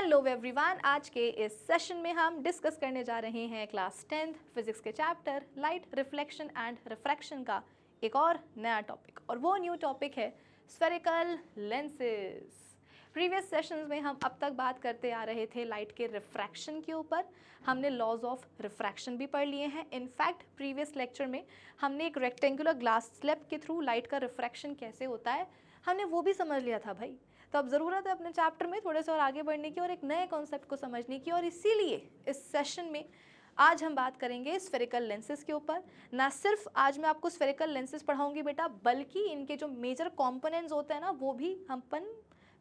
Hello everyone, आज के इस सेशन में हम डिस्कस करने जा रहे हैं क्लास 10th फिजिक्स के chapter light reflection and refraction का एक और नया टॉपिक, और वो न्यू टॉपिक है स्फेरिकल लेंसेज। प्रीवियस सेशंस में हम अब तक बात करते आ रहे थे लाइट के रिफ्रैक्शन के ऊपर। हमने लॉज ऑफ रिफ्रैक्शन भी पढ़ लिए हैं। इनफैक्ट प्रीवियस लेक्चर में हमने एक रेक्टेंगुलर ग्लास स्लैब के थ्रू लाइट का रिफ्रैक्शन कैसे होता है हमने वो भी समझ लिया था भाई। तो अब ज़रूरत है अपने चैप्टर में थोड़े से और आगे बढ़ने की और एक नए कॉन्सेप्ट को समझने की, और इसीलिए इस सेशन में आज हम बात करेंगे स्फेरिकल लेंसेज के ऊपर। ना सिर्फ आज मैं आपको स्फेरिकल लेंसेज पढ़ाऊंगी बेटा, बल्कि इनके जो मेजर कंपोनेंट्स होते हैं ना वो भी हम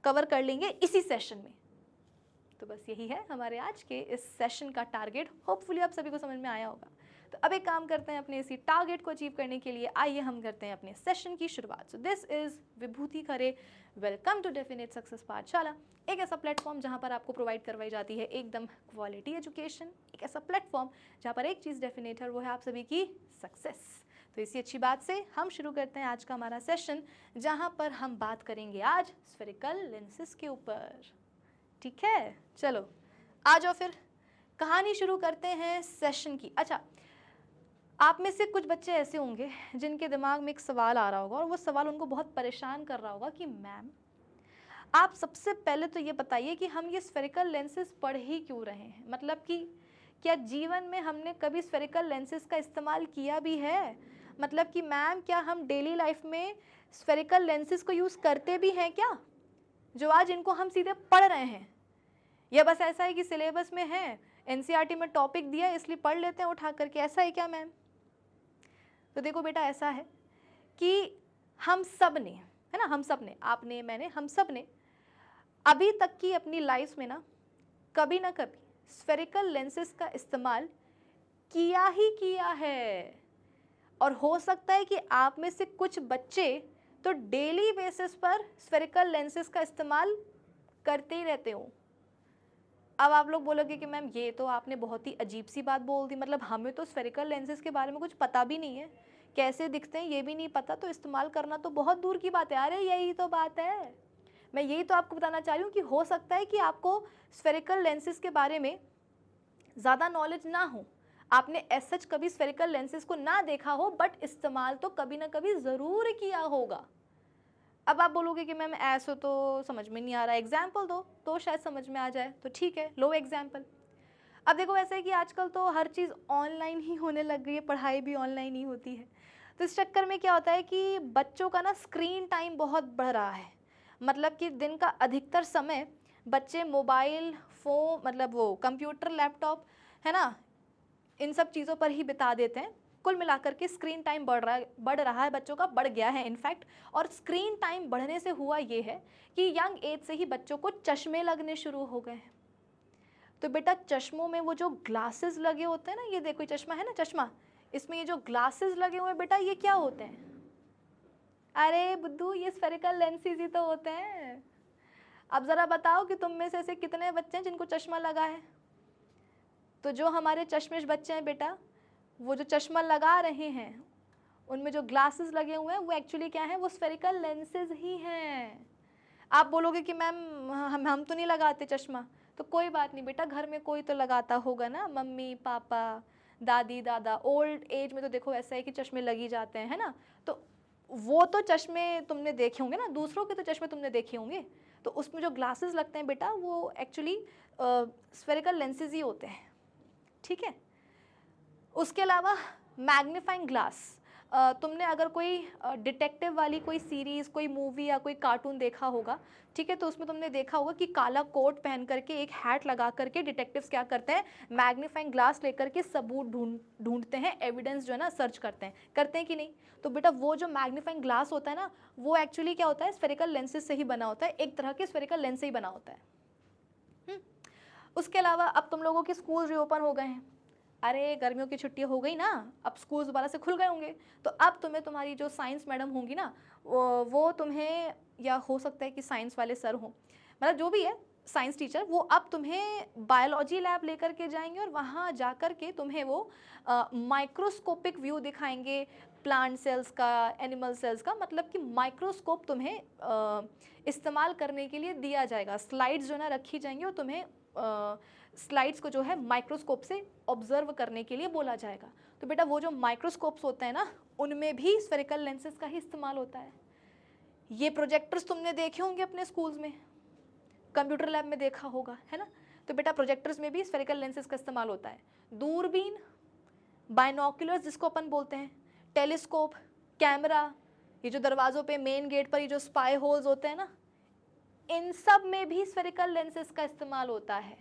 कवर कर लेंगे इसी सेशन में। तो बस यही है हमारे आज के इस सेशन का टारगेट। होपफुली आप सभी को समझ में आया होगा। तो अब एक काम करते हैं, अपने इसी टारगेट को अचीव करने के लिए आइए हम करते हैं अपने सेशन की शुरुआत। So this is Vibhuti Khare, welcome to definite success Pathshala, एक ऐसा प्लेटफॉर्म जहां पर आपको प्रोवाइड करवाई जाती है एकदम क्वालिटी एजुकेशन। एक ऐसा प्लेटफॉर्म जहां पर एक चीज़ डेफिनेट है, वो है आप सभी की सक्सेस। तो इसी अच्छी बात से हम शुरू करते हैं आज का हमारा सेशन, जहां पर हम बात करेंगे आज स्फेरिकल लेंसेज के ऊपर। ठीक है, चलो आ जाओ फिर कहानी शुरू करते हैं सेशन की। अच्छा, आप में से कुछ बच्चे ऐसे होंगे जिनके दिमाग में एक सवाल आ रहा होगा, और वो सवाल उनको बहुत परेशान कर रहा होगा कि मैम आप सबसे पहले तो ये बताइए कि हम ये स्फेरिकल लेंसेज पढ़ ही क्यों रहे हैं। मतलब कि क्या जीवन में हमने कभी स्फेरिकल लेंसेज का इस्तेमाल किया भी है? मतलब कि मैम क्या हम डेली लाइफ में स्फेरिकल लेंसेज को यूज़ करते भी हैं क्या, जो आज इनको हम सीधे पढ़ रहे हैं? या बस ऐसा है कि सिलेबस में है, एनसीईआरटी में टॉपिक दिया है इसलिए पढ़ लेते हैं उठा करके, ऐसा है क्या मैम? तो देखो बेटा, ऐसा है कि हम सब ने, है ना, हम सब ने, आपने, मैंने, हम सब ने अभी तक की अपनी लाइफ में ना कभी स्फेरिकल लेंसेज का इस्तेमाल किया ही किया है। और हो सकता है कि आप में से कुछ बच्चे तो डेली बेसिस पर स्फेरिकल लेंसेज का इस्तेमाल करते ही रहते हो। अब आप लोग बोलोगे कि मैम ये तो आपने बहुत ही अजीब सी बात बोल दी, मतलब हमें तो स्फेरिकल लेंसेज के बारे में कुछ पता भी नहीं है, कैसे दिखते हैं ये भी नहीं पता, तो इस्तेमाल करना तो बहुत दूर की बात है। अरे यही तो बात है, मैं यही तो आपको बताना चाह रही हूँ कि हो सकता है कि आपको स्फेरिकल लेंसेज के बारे में ज़्यादा नॉलेज ना हो, आपने एज सच कभी स्फेरिकल लेंसेज को ना देखा हो, बट इस्तेमाल तो कभी ना कभी ज़रूर किया होगा। अब आप बोलोगे कि मैम ऐसा तो समझ में नहीं आ रहा, एग्जाम्पल दो तो शायद समझ में आ जाए। तो ठीक है, लो एग्जाम्पल। अब देखो, ऐसा है कि आजकल तो हर चीज़ ऑनलाइन ही होने लग गई है, पढ़ाई भी ऑनलाइन ही होती है। तो इस चक्कर में क्या होता है कि बच्चों का ना स्क्रीन टाइम बहुत बढ़ रहा है। मतलब कि दिन का अधिकतर समय बच्चे मोबाइल फ़ोन, मतलब वो कंप्यूटर, लैपटॉप, है ना, इन सब चीज़ों पर ही बिता देते हैं। कुल मिलाकर के स्क्रीन टाइम बढ़ रहा है बच्चों का, बढ़ गया है इनफैक्ट। और स्क्रीन टाइम बढ़ने से हुआ ये है कि यंग एज से ही बच्चों को चश्मे लगने शुरू हो गए हैं। तो बेटा, चश्मों में वो जो ग्लासेस लगे होते हैं ना, ये देखो, ये चश्मा है ना, चश्मा, इसमें ये जो ग्लासेस लगे हुए हैं बेटा, ये क्या होते हैं? अरे बुद्धू, ये स्फेरिकल लेंसेज ही तो होते हैं। अब ज़रा बताओ कि तुम में से ऐसे कितने बच्चे हैं जिनको चश्मा लगा है? तो जो हमारे चश्मिश बच्चे हैं बेटा, वो जो चश्मा लगा रहे हैं उनमें जो ग्लासेस लगे हुए हैं वो एक्चुअली क्या है, वो स्फेरिकल लेंसेज ही हैं। आप बोलोगे कि मैम हम तो नहीं लगाते चश्मा। तो कोई बात नहीं बेटा, घर में कोई तो लगाता होगा ना, मम्मी पापा, दादी दादा। ओल्ड एज में तो देखो ऐसा है कि चश्मे लग ही जाते हैं, है ना। तो वो तो चश्मे तुमने देखे होंगे ना, दूसरों के तो चश्मे तुमने देखे होंगे। तो उसमें जो ग्लासेस लगते हैं बेटा, वो एक्चुअली स्फेरिकल लेंसेज ही होते हैं। ठीक है। उसके अलावा मैग्नीफाइंग ग्लास, तुमने अगर कोई डिटेक्टिव वाली कोई सीरीज़, कोई मूवी या कोई कार्टून देखा होगा, ठीक है, तो उसमें तुमने देखा होगा कि काला कोट पहन करके, एक हैट लगा करके डिटेक्टिव्स क्या करते हैं, मैग्नीफाइंग ग्लास लेकर के सबूत ढूंढते हैं, एविडेंस जो है ना सर्च करते हैं कि नहीं? तो बेटा, वो जो मैग्नीफाइंग ग्लास होता है ना, वो एक्चुअली क्या होता है, स्फेरिकल लेंसेज से ही बना होता है, एक तरह के स्फेरिकल लेंस से ही बना होता है। उसके अलावा अब तुम लोगों के स्कूल रीओपन हो गए हैं। अरे गर्मियों की छुट्टियां हो गई ना, अब स्कूल दोबारा से खुल गए होंगे। तो अब तुम्हें तुम्हारी जो साइंस मैडम होंगी ना, वो तुम्हें, या हो सकता है कि साइंस वाले सर हों, मतलब जो भी है साइंस टीचर, वो अब तुम्हें बायोलॉजी लैब लेकर के जाएंगे और वहाँ जा कर के तुम्हें वो माइक्रोस्कोपिक व्यू दिखाएंगे, प्लांट सेल्स का, एनिमल सेल्स का, मतलब कि माइक्रोस्कोप तुम्हें इस्तेमाल करने के लिए दिया जाएगा। स्लाइड्स जो ना रखी जाएंगी और तुम्हें स्लाइड्स को जो है माइक्रोस्कोप से ऑब्जर्व करने के लिए बोला जाएगा। तो बेटा वो जो माइक्रोस्कोप्स होते हैं ना, उनमें भी स्फेरिकल लेंसेज का ही इस्तेमाल होता है। ये प्रोजेक्टर्स तुमने देखे होंगे अपने स्कूल्स में, कंप्यूटर लैब में देखा होगा, है ना। तो बेटा प्रोजेक्टर्स में भी स्फेरिकल लेंसेज का इस्तेमाल होता है। दूरबीन, बाइनोकुलर्स जिसको अपन बोलते हैं, टेलीस्कोप, कैमरा, ये जो दरवाज़ों पे मेन गेट पर ये जो स्पाई होल्स होते हैं ना, इन सब में भी स्फेरिकल लेंसेज का इस्तेमाल होता है।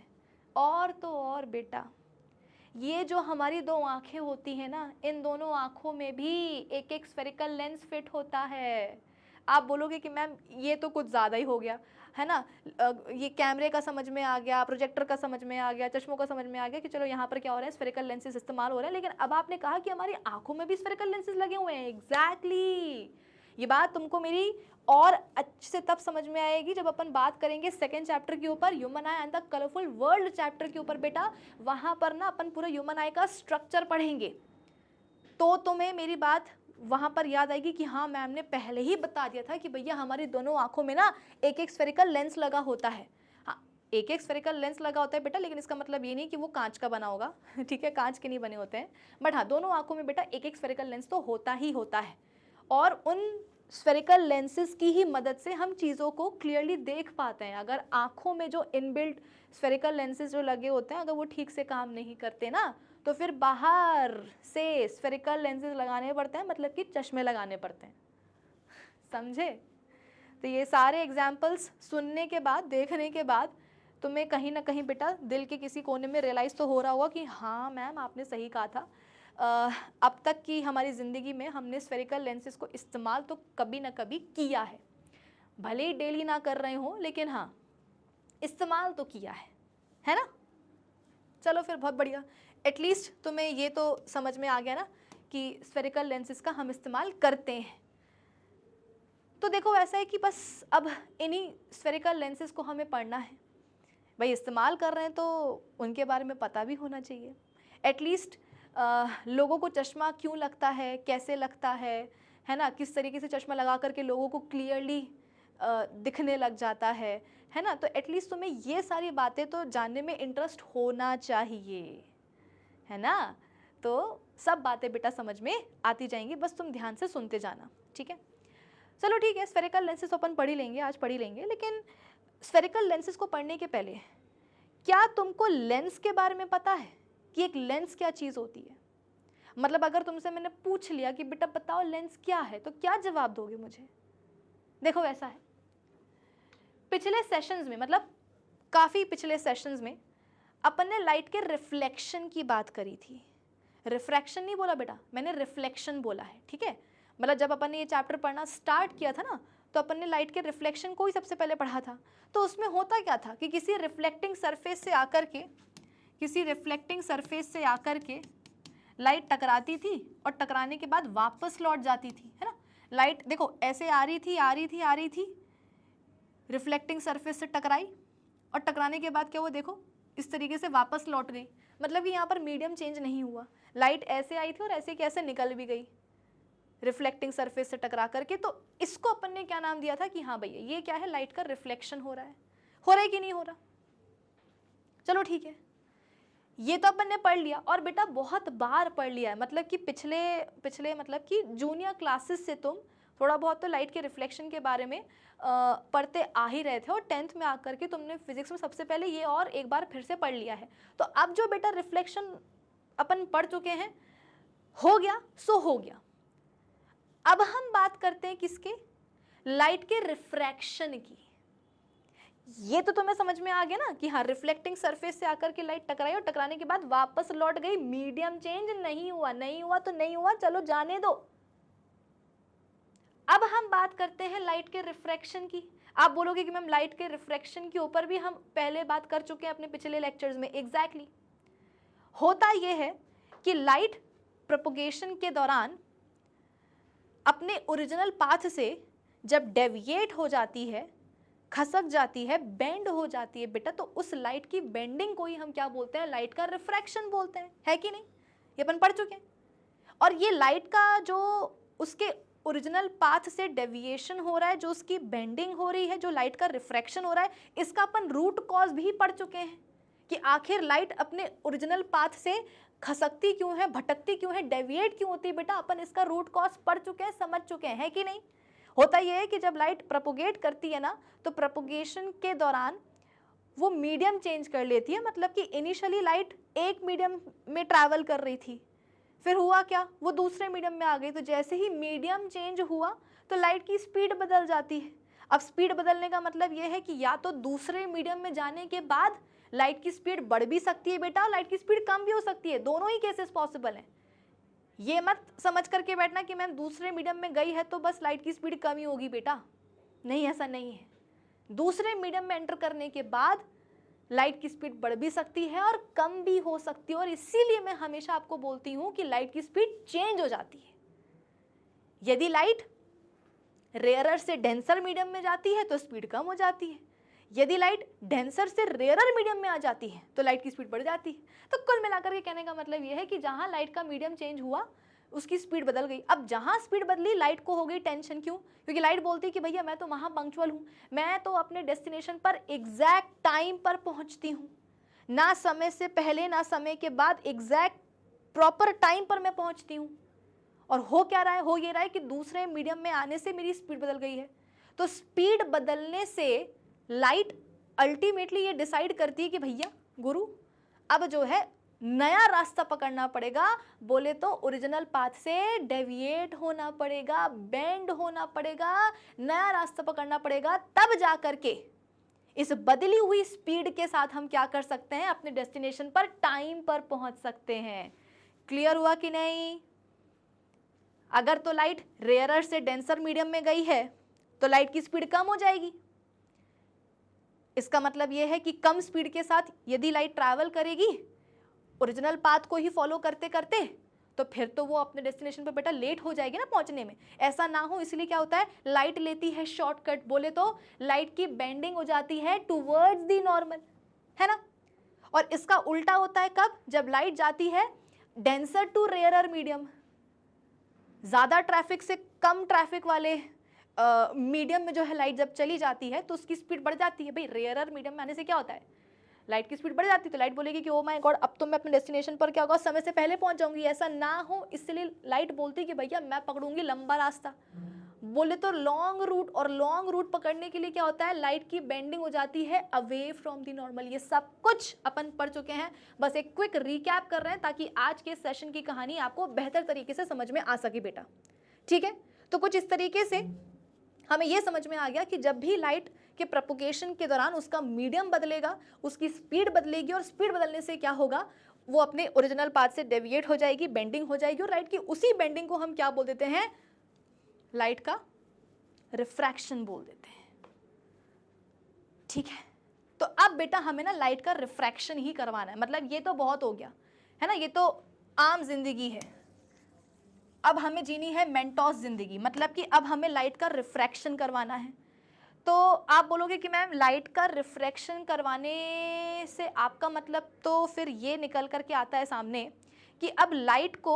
और तो और बेटा ये जो हमारी दो आँखें होती हैं ना, इन दोनों आँखों में भी एक एक स्फेरिकल लेंस फिट होता है। आप बोलोगे कि मैम ये तो कुछ ज़्यादा ही हो गया, है ना, ये कैमरे का समझ में आ गया, प्रोजेक्टर का समझ में आ गया, चश्मों का समझ में आ गया कि चलो यहाँ पर क्या हो रहा है, स्फेरिकल लेंसेज इस्तेमाल हो रहे हैं। लेकिन अब आपने कहा कि हमारी आंखों में भी स्फेरिकल लेंसेज लगे हुए हैं। एग्जैक्टली ये बात तुमको मेरी और अच्छे से तब समझ में आएगी जब अपन बात करेंगे सेकेंड चैप्टर के ऊपर, human I and the colourful world chapter के ऊपर। बेटा वहाँ पर ना अपन पूरा ह्यूमन आई का स्ट्रक्चर पढ़ेंगे, तो तुम्हें मेरी बात वहाँ पर याद आएगी कि हाँ मैम ने पहले ही बता दिया था कि भैया हमारी दोनों आंखों में ना एक एक स्फेरिकल लेंस लगा होता है। हाँ एक एक स्फेरिकल लेंस लगा होता है बेटा, लेकिन इसका मतलब ये नहीं कि वो कांच का बना होगा, ठीक है, कांच के नहीं बने होते हैं। बट हाँ दोनों आंखों में बेटा एक एक स्फेरिकल लेंस तो होता ही होता है, और उन स्फेरिकल लेंसेज की ही मदद से हम चीज़ों को क्लियरली देख पाते हैं। अगर आंखों में जो इनबिल्ट स्फेरिकल लेंसेज जो लगे होते हैं अगर वो ठीक से काम नहीं करते ना, तो फिर बाहर से स्फेरिकल लेंसेज लगाने पड़ते हैं, मतलब कि चश्मे लगाने पड़ते हैं। समझे? तो ये सारे एग्जाम्पल्स सुनने के बाद, देखने के बाद तुम्हें कहीं ना कहीं बेटा दिल के किसी कोने में रियलाइज़ तो हो रहा होगा कि हाँ मैम आपने सही कहा था। अब तक की हमारी ज़िंदगी में हमने स्फेरिकल लेंसेज को इस्तेमाल तो कभी ना कभी किया है, भले ही डेली ना कर रहे हो, लेकिन हाँ इस्तेमाल तो किया है ना। चलो फिर बहुत बढ़िया, एटलीस्ट तुम्हें ये तो समझ में आ गया ना कि स्फेरिकल लेंसेज का हम इस्तेमाल करते हैं। तो देखो ऐसा है कि बस अब इन्हीं स्फेरिकल लेंसेज को हमें पढ़ना है। भाई इस्तेमाल कर रहे हैं तो उनके बारे में पता भी होना चाहिए। एटलीस्ट लोगों को चश्मा क्यों लगता है, कैसे लगता है ना, किस तरीके से चश्मा लगा करके लोगों को क्लियरली दिखने लग जाता है ना। तो एटलीस्ट तुम्हें ये सारी बातें तो जानने में इंटरेस्ट होना चाहिए, है ना। तो सब बातें बेटा समझ में आती जाएंगी, बस तुम ध्यान से सुनते जाना, ठीक है। चलो ठीक है, स्फेरिकल लेंसेज अपन पढ़ ही लेंगे, आज पढ़ ही लेंगे। लेकिन स्फेरिकल लेंसेज को पढ़ने के पहले क्या तुमको लेंस के बारे में पता है कि एक लेंस क्या चीज़ होती है? मतलब अगर तुमसे मैंने पूछ लिया कि बेटा बताओ लेंस क्या है, तो क्या जवाब दोगे मुझे? देखो ऐसा है, पिछले सेशंस में, मतलब काफ़ी पिछले सेशंस में अपन ने लाइट के रिफ्लेक्शन की बात करी थी। रिफ्रैक्शन नहीं बोला बेटा, मैंने रिफ्लेक्शन बोला है, ठीक है। मतलब जब अपन ने ये चैप्टर पढ़ना स्टार्ट किया था ना, तो अपन ने लाइट के रिफ्लेक्शन को ही सबसे पहले पढ़ा था। तो उसमें होता क्या था कि किसी रिफ्लेक्टिंग सरफेस से आकर के लाइट टकराती थी और टकराने के बाद वापस लौट जाती थी, है ना। लाइट देखो ऐसे आ रही थी, रिफ्लेक्टिंग सरफेस से टकराई और टकराने के बाद क्या हुआ, देखो इस तरीके से वापस लौट गई। मतलब कि यहाँ पर मीडियम चेंज नहीं हुआ, लाइट ऐसे आई थी और ऐसे कैसे निकल भी गई रिफ्लेक्टिंग सरफेस से टकरा करके। तो इसको अपन ने क्या नाम दिया था कि हाँ भैया ये क्या है, लाइट का रिफ्लेक्शन हो रहा है कि नहीं हो रहा। चलो ठीक है, ये तो अपन ने पढ़ लिया, और बेटा बहुत बार पढ़ लिया है। मतलब कि पिछले मतलब कि जूनियर क्लासेस से तुम थोड़ा बहुत तो लाइट के रिफ्लेक्शन के बारे में पढ़ते आ ही रहे थे, और 10th में आकर के तुमने फिजिक्स में सबसे पहले ये और एक बार फिर से पढ़ लिया है। तो अब जो बेटा रिफ्लेक्शन अपन पढ़ चुके हैं, हो गया सो हो गया। अब हम बात करते हैं किसके, लाइट के रिफ्रैक्शन की। ये तो तुम्हें समझ में आ गया ना कि हाँ रिफ्लेक्टिंग सरफेस से आकर के लाइट टकराई और टकराने के बाद वापस लौट गई, मीडियम चेंज नहीं हुआ तो नहीं हुआ, चलो जाने दो। अब हम बात करते हैं लाइट के रिफ्रैक्शन की। आप बोलोगे कि मैम लाइट के रिफ्रैक्शन के ऊपर भी हम पहले बात कर चुके हैं अपने पिछले लेक्चर्स में। एग्जैक्टली होता यह है कि लाइट प्रोपगेशन के दौरान अपने ओरिजिनल पाथ से जब डेविएट हो जाती है, खसक जाती है, बेंड हो जाती है बेटा, तो उस लाइट की बेंडिंग को ही हम क्या बोलते हैं, लाइट का रिफ्रैक्शन बोलते हैं, है कि नहीं। ये अपन पढ़ चुके हैं। और ये लाइट का जो उसके ओरिजिनल पाथ से डेविएशन हो रहा है, जो उसकी बेंडिंग हो रही है, जो लाइट का रिफ्रैक्शन हो रहा है, इसका अपन रूट कॉज भी पढ़ चुके हैं कि आखिर लाइट अपने ओरिजिनल पाथ से खसकती क्यों है, भटकती क्यों है, डेविएट क्यों होती है। बेटा अपन इसका रूट कॉज पढ़ चुके हैं, समझ चुके हैं, है कि नहीं। होता यह है कि जब लाइट प्रोपोगेट करती है ना, तो प्रोपोगेशन के दौरान वो मीडियम चेंज कर लेती है। मतलब कि इनिशियली लाइट एक मीडियम में ट्रैवल कर रही थी, फिर हुआ क्या, वो दूसरे मीडियम में आ गई। तो जैसे ही मीडियम चेंज हुआ तो लाइट की स्पीड बदल जाती है। अब स्पीड बदलने का मतलब ये है कि या तो दूसरे मीडियम में जाने के बाद लाइट की स्पीड बढ़ भी सकती है बेटा, और लाइट की स्पीड कम भी हो सकती है। दोनों ही केसेस पॉसिबल हैं। ये मत समझ करके बैठना कि मैम दूसरे मीडियम में गई है तो बस लाइट की स्पीड कम ही होगी। बेटा नहीं, ऐसा नहीं है। दूसरे मीडियम में एंटर करने के बाद लाइट की स्पीड बढ़ भी सकती है और कम भी हो सकती है। और इसीलिए मैं हमेशा आपको बोलती हूं कि लाइट की स्पीड चेंज हो जाती है। यदि लाइट रेयरर से डेंसर मीडियम में जाती है तो स्पीड कम हो जाती है। यदि लाइट डेंसर से रेयरर मीडियम में आ जाती है तो लाइट की स्पीड बढ़ जाती है। तो कुल मिलाकर के कहने का मतलब यह है कि जहां लाइट का मीडियम चेंज हुआ उसकी स्पीड बदल गई। अब जहां स्पीड बदली लाइट को हो गई टेंशन। क्यों? क्योंकि लाइट बोलती है कि भैया मैं तो वहां पंक्चुअल हूं, मैं तो अपने डेस्टिनेशन पर एग्जैक्ट टाइम पर पहुंचती हूं, ना समय से पहले ना समय के बाद, एग्जैक्ट प्रॉपर टाइम पर मैं पहुंचती हूं। और हो क्या रहा है? हो ये रहा है कि दूसरे मीडियम में आने से मेरी स्पीड बदल गई है। तो स्पीड बदलने से लाइट अल्टीमेटली ये डिसाइड करती है कि भैया गुरु अब जो है नया रास्ता पकड़ना पड़ेगा। बोले तो ओरिजिनल पाथ से डेविएट होना पड़ेगा, बेंड होना पड़ेगा, नया रास्ता पकड़ना पड़ेगा। तब जा करके इस बदली हुई स्पीड के साथ हम क्या कर सकते हैं, अपने डेस्टिनेशन पर टाइम पर पहुंच सकते हैं। क्लियर हुआ कि नहीं? अगर तो लाइट रेयरर से डेंसर मीडियम में गई है तो लाइट की स्पीड कम हो जाएगी। इसका मतलब यह है कि कम स्पीड के साथ यदि लाइट ट्रैवल करेगी ओरिजिनल पाथ को ही फॉलो करते करते, तो फिर तो वो अपने डेस्टिनेशन पर बेटा लेट हो जाएगी ना पहुंचने में। ऐसा ना हो इसलिए क्या होता है, लाइट लेती है शॉर्टकट। बोले तो लाइट की बेंडिंग हो जाती है टुवर्ड्स द नॉर्मल, है ना। और इसका उल्टा होता है कब? जब लाइट जाती है डेंसर टू रेयरर मीडियम, ज्यादा ट्रैफिक से कम ट्रैफिक वाले मीडियम में जो है लाइट जब चली जाती है तो उसकी स्पीड बढ़ जाती है। भाई रेयरर मीडियम में आने से क्या होता है, लाइट की स्पीड बढ़ जाती है। तो लाइट बोलेगी कि ओ माय गॉड अब तो मैं अपने डेस्टिनेशन पर क्या होगा, समय से पहले पहुंच जाऊंगी। ऐसा ना हो इसलिए लाइट बोलती है कि भैया मैं पकड़ूंगी लंबा रास्ता। बोले तो लॉन्ग रूट, और लॉन्ग रूट पकड़ने के लिए क्या होता है, लाइट की बेंडिंग हो जाती है अवे फ्रॉम द नॉर्मल। ये सब कुछ अपन पढ़ चुके हैं, बस एक क्विक रिकैप कर रहे हैं ताकि आज के सेशन की कहानी आपको बेहतर तरीके से समझ में आ सके बेटा। ठीक है, तो कुछ इस तरीके से हमें यह समझ में आ गया कि जब भी लाइट के प्रोपोगेशन के दौरान उसका मीडियम बदलेगा, उसकी स्पीड बदलेगी, और स्पीड बदलने से क्या होगा, वो अपने ओरिजिनल पाथ से डेविएट हो जाएगी, बेंडिंग हो जाएगी। और लाइट की उसी बेंडिंग को हम क्या बोल देते हैं, लाइट का रिफ्रैक्शन बोल देते हैं। ठीक है, तो अब बेटा हमें ना लाइट का रिफ्रैक्शन ही करवाना है। मतलब ये तो बहुत हो गया है ना, ये तो आम जिंदगी है। अब हमें जीनी है मेंटोस जिंदगी, मतलब कि अब हमें लाइट का रिफ्रैक्शन करवाना है। तो आप बोलोगे कि मैम लाइट का रिफ्रैक्शन करवाने से आपका मतलब तो फिर ये निकल करके आता है सामने कि अब लाइट को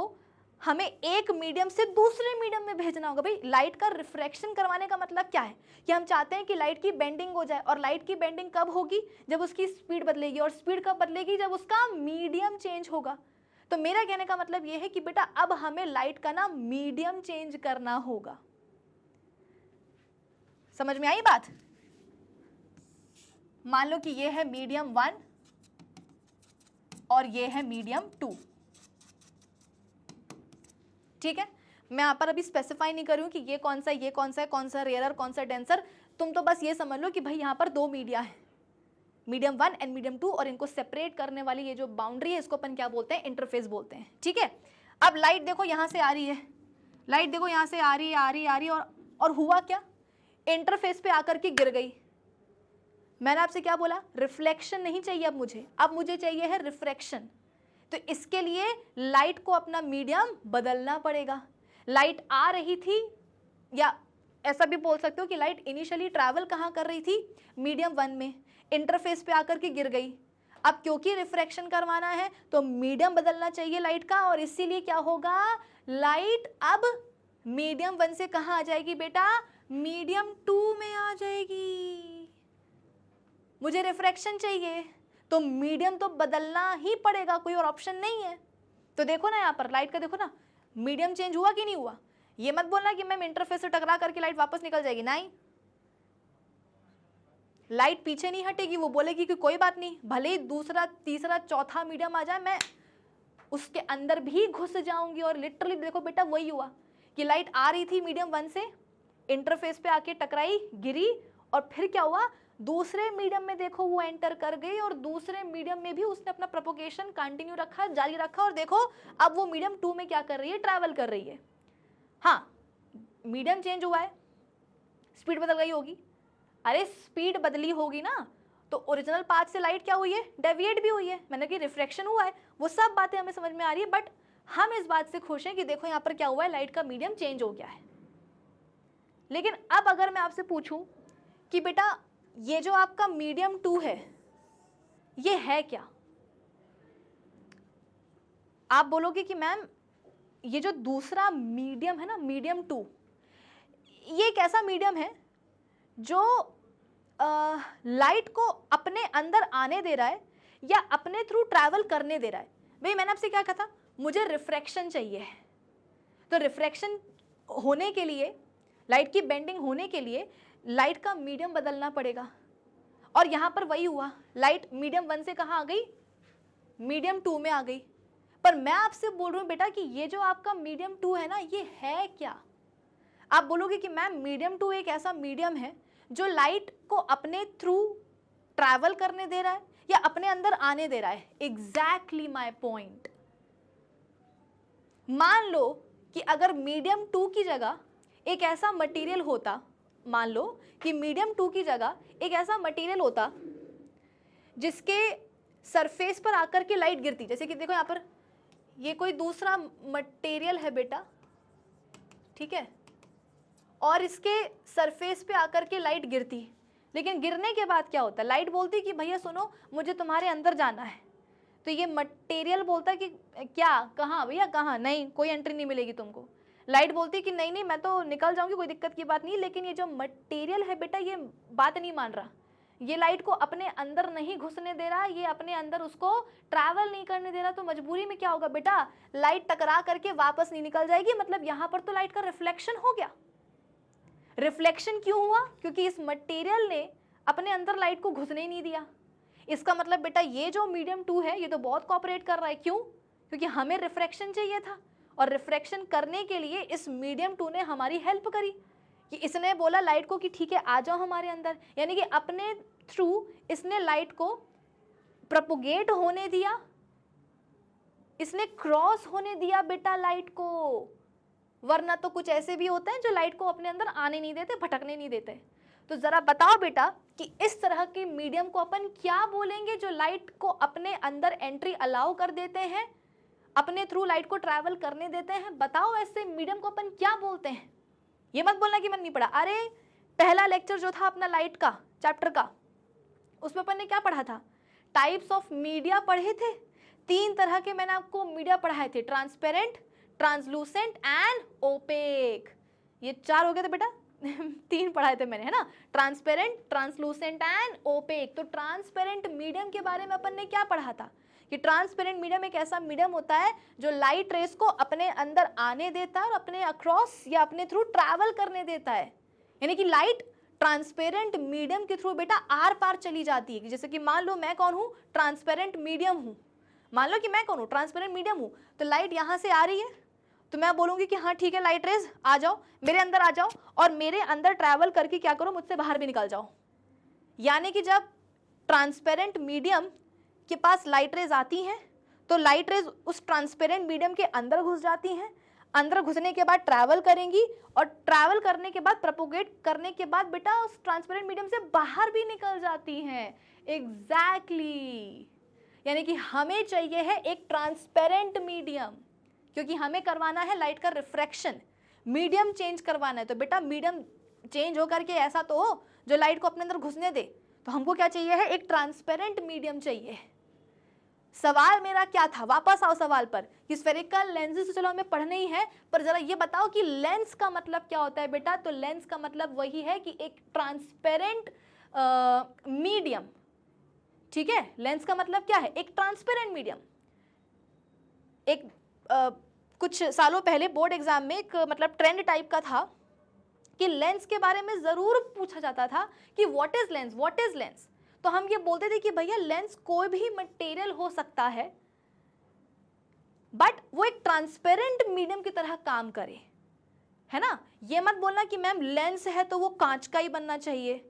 हमें एक मीडियम से दूसरे मीडियम में भेजना होगा। भाई लाइट का रिफ्रैक्शन करवाने का मतलब क्या है कि हम चाहते हैं कि लाइट की बेंडिंग हो जाए। और लाइट की बेंडिंग कब होगी, जब उसकी स्पीड बदलेगी। और स्पीड कब बदलेगी, जब उसका मीडियम चेंज होगा। तो मेरा कहने का मतलब यह है कि बेटा अब हमें लाइट का ना मीडियम चेंज करना होगा। समझ में आई बात? मान लो कि ये है मीडियम 1 और ये है मीडियम 2। ठीक है, मैं यहां पर अभी स्पेसिफाई नहीं करूं कि ये कौन सा है, कौन सा रेयरर, कौन सा डेंसर। तुम तो बस ये समझ लो कि भाई यहां पर दो मीडिया है, मीडियम 1 एंड मीडियम 2, और इनको सेपरेट करने वाली ये जो बाउंड्री है इसको अपन क्या बोलते हैं, इंटरफेस बोलते हैं। ठीक है, अब लाइट देखो यहां से आ रही है, लाइट देखो यहां से आ रही है और हुआ क्या, इंटरफेस पे आकर के गिर गई। मैंने आपसे क्या बोला, रिफ्लेक्शन नहीं चाहिए अब मुझे चाहिए है रिफ्रैक्शन। तो इसके लिए लाइट को अपना मीडियम बदलना पड़ेगा। लाइट आ रही थी, या ऐसा भी बोल सकते हो कि लाइट इनिशियली ट्रैवल कहां कर रही थी, मीडियम 1 में, इंटरफेस पे आकर के गिर गई। अब क्योंकि रिफ्रैक्शन करवाना है तो मीडियम बदलना चाहिए लाइट का, और इसीलिए क्या होगा, लाइट अब मीडियम 1 से कहाँ आ जाएगी बेटा, मीडियम 2 में आ जाएगी। मुझे रिफ्रैक्शन चाहिए तो मीडियम तो बदलना ही पड़ेगा, कोई और ऑप्शन नहीं है। तो देखो ना यहाँ पर लाइट का, देखो ना मीडियम चेंज हुआ कि नहीं हुआ। ये मत बोलना कि मैम इंटरफेस से टकरा करके लाइट वापस निकल जाएगी, नहीं, लाइट पीछे नहीं हटेगी, वो बोलेगी कि कोई बात नहीं, भले ही दूसरा तीसरा चौथा मीडियम आ जाए, मैं उसके अंदर भी घुस जाऊंगी। और लिटरली देखो बेटा वही हुआ कि लाइट आ रही थी मीडियम 1 से, इंटरफेस पे आके टकराई, गिरी, और फिर क्या हुआ, दूसरे मीडियम में देखो वो एंटर कर गई, और दूसरे मीडियम में भी उसने अपना प्रोपोगेशन कंटिन्यू रखा, जारी रखा, और देखो अब वो मीडियम 2 में क्या कर रही है, ट्रैवल कर रही है। हाँ, मीडियम चेंज हुआ है, स्पीड बदल गई होगी, अरे स्पीड बदली होगी ना, तो ओरिजिनल पाथ से लाइट क्या हुई है, डेविएट भी हुई है, मैंने कि रिफ्रैक्शन हुआ है, वो सब बातें हमें समझ में आ रही है। बट हम इस बात से खुश हैं कि देखो यहाँ पर क्या हुआ है, लाइट का मीडियम चेंज हो गया है। लेकिन अब अगर मैं आपसे पूछूं कि बेटा ये जो आपका मीडियम 2 है ये है क्या, आप बोलोगे कि मैम ये जो दूसरा मीडियम है ना, मीडियम 2, ये एक ऐसा मीडियम है जो लाइट को अपने अंदर आने दे रहा है या अपने थ्रू ट्रैवल करने दे रहा है। भाई मैंने आपसे क्या कहा था, मुझे रिफ्रैक्शन चाहिए, तो रिफ्रैक्शन होने के लिए, लाइट की बेंडिंग होने के लिए लाइट का मीडियम बदलना पड़ेगा। और यहाँ पर वही हुआ, लाइट मीडियम 1 से कहाँ आ गई, मीडियम 2 में आ गई। पर मैं आपसे बोल रहा हूँ बेटा कि ये जो आपका मीडियम 2 है ना, ये है क्या। आप बोलोगे कि मैम मीडियम 2 एक ऐसा मीडियम है जो लाइट को अपने थ्रू ट्रैवल करने दे रहा है या अपने अंदर आने दे रहा है। Exactly my point. मान लो कि अगर मीडियम 2 की जगह एक ऐसा मटेरियल होता, मान लो कि मीडियम 2 की जगह एक ऐसा मटेरियल होता जिसके सरफेस पर आकर के लाइट गिरती, जैसे कि देखो यहाँ पर ये कोई दूसरा मटेरियल है बेटा, ठीक है, और इसके सरफेस पे आकर के लाइट गिरती, लेकिन गिरने के बाद क्या होता है, लाइट बोलती कि भैया सुनो मुझे तुम्हारे अंदर जाना है, तो ये मटेरियल बोलता कि क्या, कहाँ भैया, कहाँ, नहीं कोई एंट्री नहीं मिलेगी तुमको। लाइट बोलती कि नहीं नहीं मैं तो निकल जाऊंगी, कोई दिक्कत की बात नहीं। लेकिन ये जो मटेरियल है बेटा ये बात नहीं मान रहा, ये लाइट को अपने अंदर नहीं घुसने दे रहा, ये अपने अंदर उसको ट्रैवल नहीं करने दे रहा। तो मजबूरी में क्या होगा बेटा, लाइट टकरा करके वापस नहीं निकल जाएगी। मतलब यहाँ पर तो लाइट का रिफ्लेक्शन हो गया। रिफ्लेक्शन क्यों हुआ, क्योंकि इस मटेरियल ने अपने अंदर लाइट को घुसने ही नहीं दिया। इसका मतलब बेटा ये जो मीडियम 2 है ये तो बहुत कोऑपरेट कर रहा है। क्यों, क्योंकि हमें रिफ्रैक्शन चाहिए था, और रिफ्रैक्शन करने के लिए इस मीडियम 2 ने हमारी हेल्प करी कि इसने बोला लाइट को कि ठीक है आ जाओ हमारे अंदर, यानी कि अपने थ्रू इसने लाइट को प्रोपोगेट होने दिया, इसने क्रॉस होने दिया बेटा लाइट को। वरना तो कुछ ऐसे भी होते हैं जो लाइट को अपने अंदर आने नहीं देते, भटकने नहीं देते। तो जरा बताओ बेटा कि इस तरह के मीडियम को अपन क्या बोलेंगे, जो लाइट को अपने अंदर एंट्री अलाउ कर देते हैं, अपने थ्रू लाइट को ट्रैवल करने देते हैं। बताओ ऐसे मीडियम को अपन क्या बोलते हैं। ये मत बोलना कि मैंने नहीं पढ़ा। अरे पहला लेक्चर जो था अपना लाइट का चैप्टर का, उसमें अपन ने क्या पढ़ा था, टाइप्स ऑफ मीडिया पढ़े थे। 3 तरह के मैंने आपको मीडिया पढ़ाए थे, ट्रांसपेरेंट, ट्रांसलूसेंट एंड ओपेक। ये 4 हो गए थे बेटा 3 पढ़ाए थे मैंने, है ना, ट्रांसपेरेंट, ट्रांसलूसेंट एंड ओपेक। तो ट्रांसपेरेंट मीडियम के बारे में अपन ने क्या पढ़ा था कि ट्रांसपेरेंट मीडियम एक ऐसा मीडियम होता है जो लाइट रेस को अपने अंदर आने देता है और अपने अक्रॉस या अपने थ्रू ट्रैवल करने देता है। यानी कि लाइट ट्रांसपेरेंट मीडियम के थ्रू बेटा आर पार चली जाती है। जैसे कि मान लो मैं कौन हूँ, ट्रांसपेरेंट मीडियम हूँ। मान लो कि मैं कौन हूँ, ट्रांसपेरेंट मीडियम हूँ। तो लाइट यहाँ से आ रही है तो मैं बोलूंगी कि हाँ ठीक है लाइट रेज आ जाओ, मेरे अंदर आ जाओ, और मेरे अंदर ट्रैवल करके क्या करो, मुझसे बाहर भी निकल जाओ। यानी कि जब ट्रांसपेरेंट मीडियम के पास लाइट रेज आती हैं तो लाइट रेज उस ट्रांसपेरेंट मीडियम के अंदर घुस जाती हैं। अंदर घुसने के बाद ट्रैवल करेंगी, और ट्रैवल करने के बाद प्रोपोगेट करने के बाद बेटा उस ट्रांसपेरेंट मीडियम से बाहर भी निकल जाती हैं। एग्जैक्टली यानी कि हमें चाहिए है एक ट्रांसपेरेंट मीडियम, क्योंकि हमें करवाना है लाइट का रिफ्रैक्शन, मीडियम चेंज करवाना है। तो बेटा मीडियम चेंज होकर के ऐसा तो हो जो लाइट को अपने अंदर घुसने दे। तो हमको क्या चाहिए है, एक ट्रांसपेरेंट मीडियम चाहिए। सवाल मेरा क्या था, वापस आओ सवाल पर, कि स्फेरिकल लेंसेज तो चलो हमें पढ़ने ही है, पर जरा ये बताओ कि लेंस का मतलब क्या होता है बेटा। तो लेंस का मतलब वही है कि एक ट्रांसपेरेंट मीडियम, ठीक है। लेंस का मतलब क्या है, एक ट्रांसपेरेंट मीडियम। एक कुछ सालों पहले बोर्ड एग्जाम में एक मतलब ट्रेंड टाइप का था कि लेंस के बारे में जरूर पूछा जाता था कि what is lens, what is lens. तो हम ये बोलते थे कि भैया लेंस कोई भी मटेरियल हो सकता है, बट वो एक ट्रांसपेरेंट मीडियम की तरह काम करे, है ना। ये मत बोलना कि मैम लेंस है तो वो कांच का ही बनना चाहिए,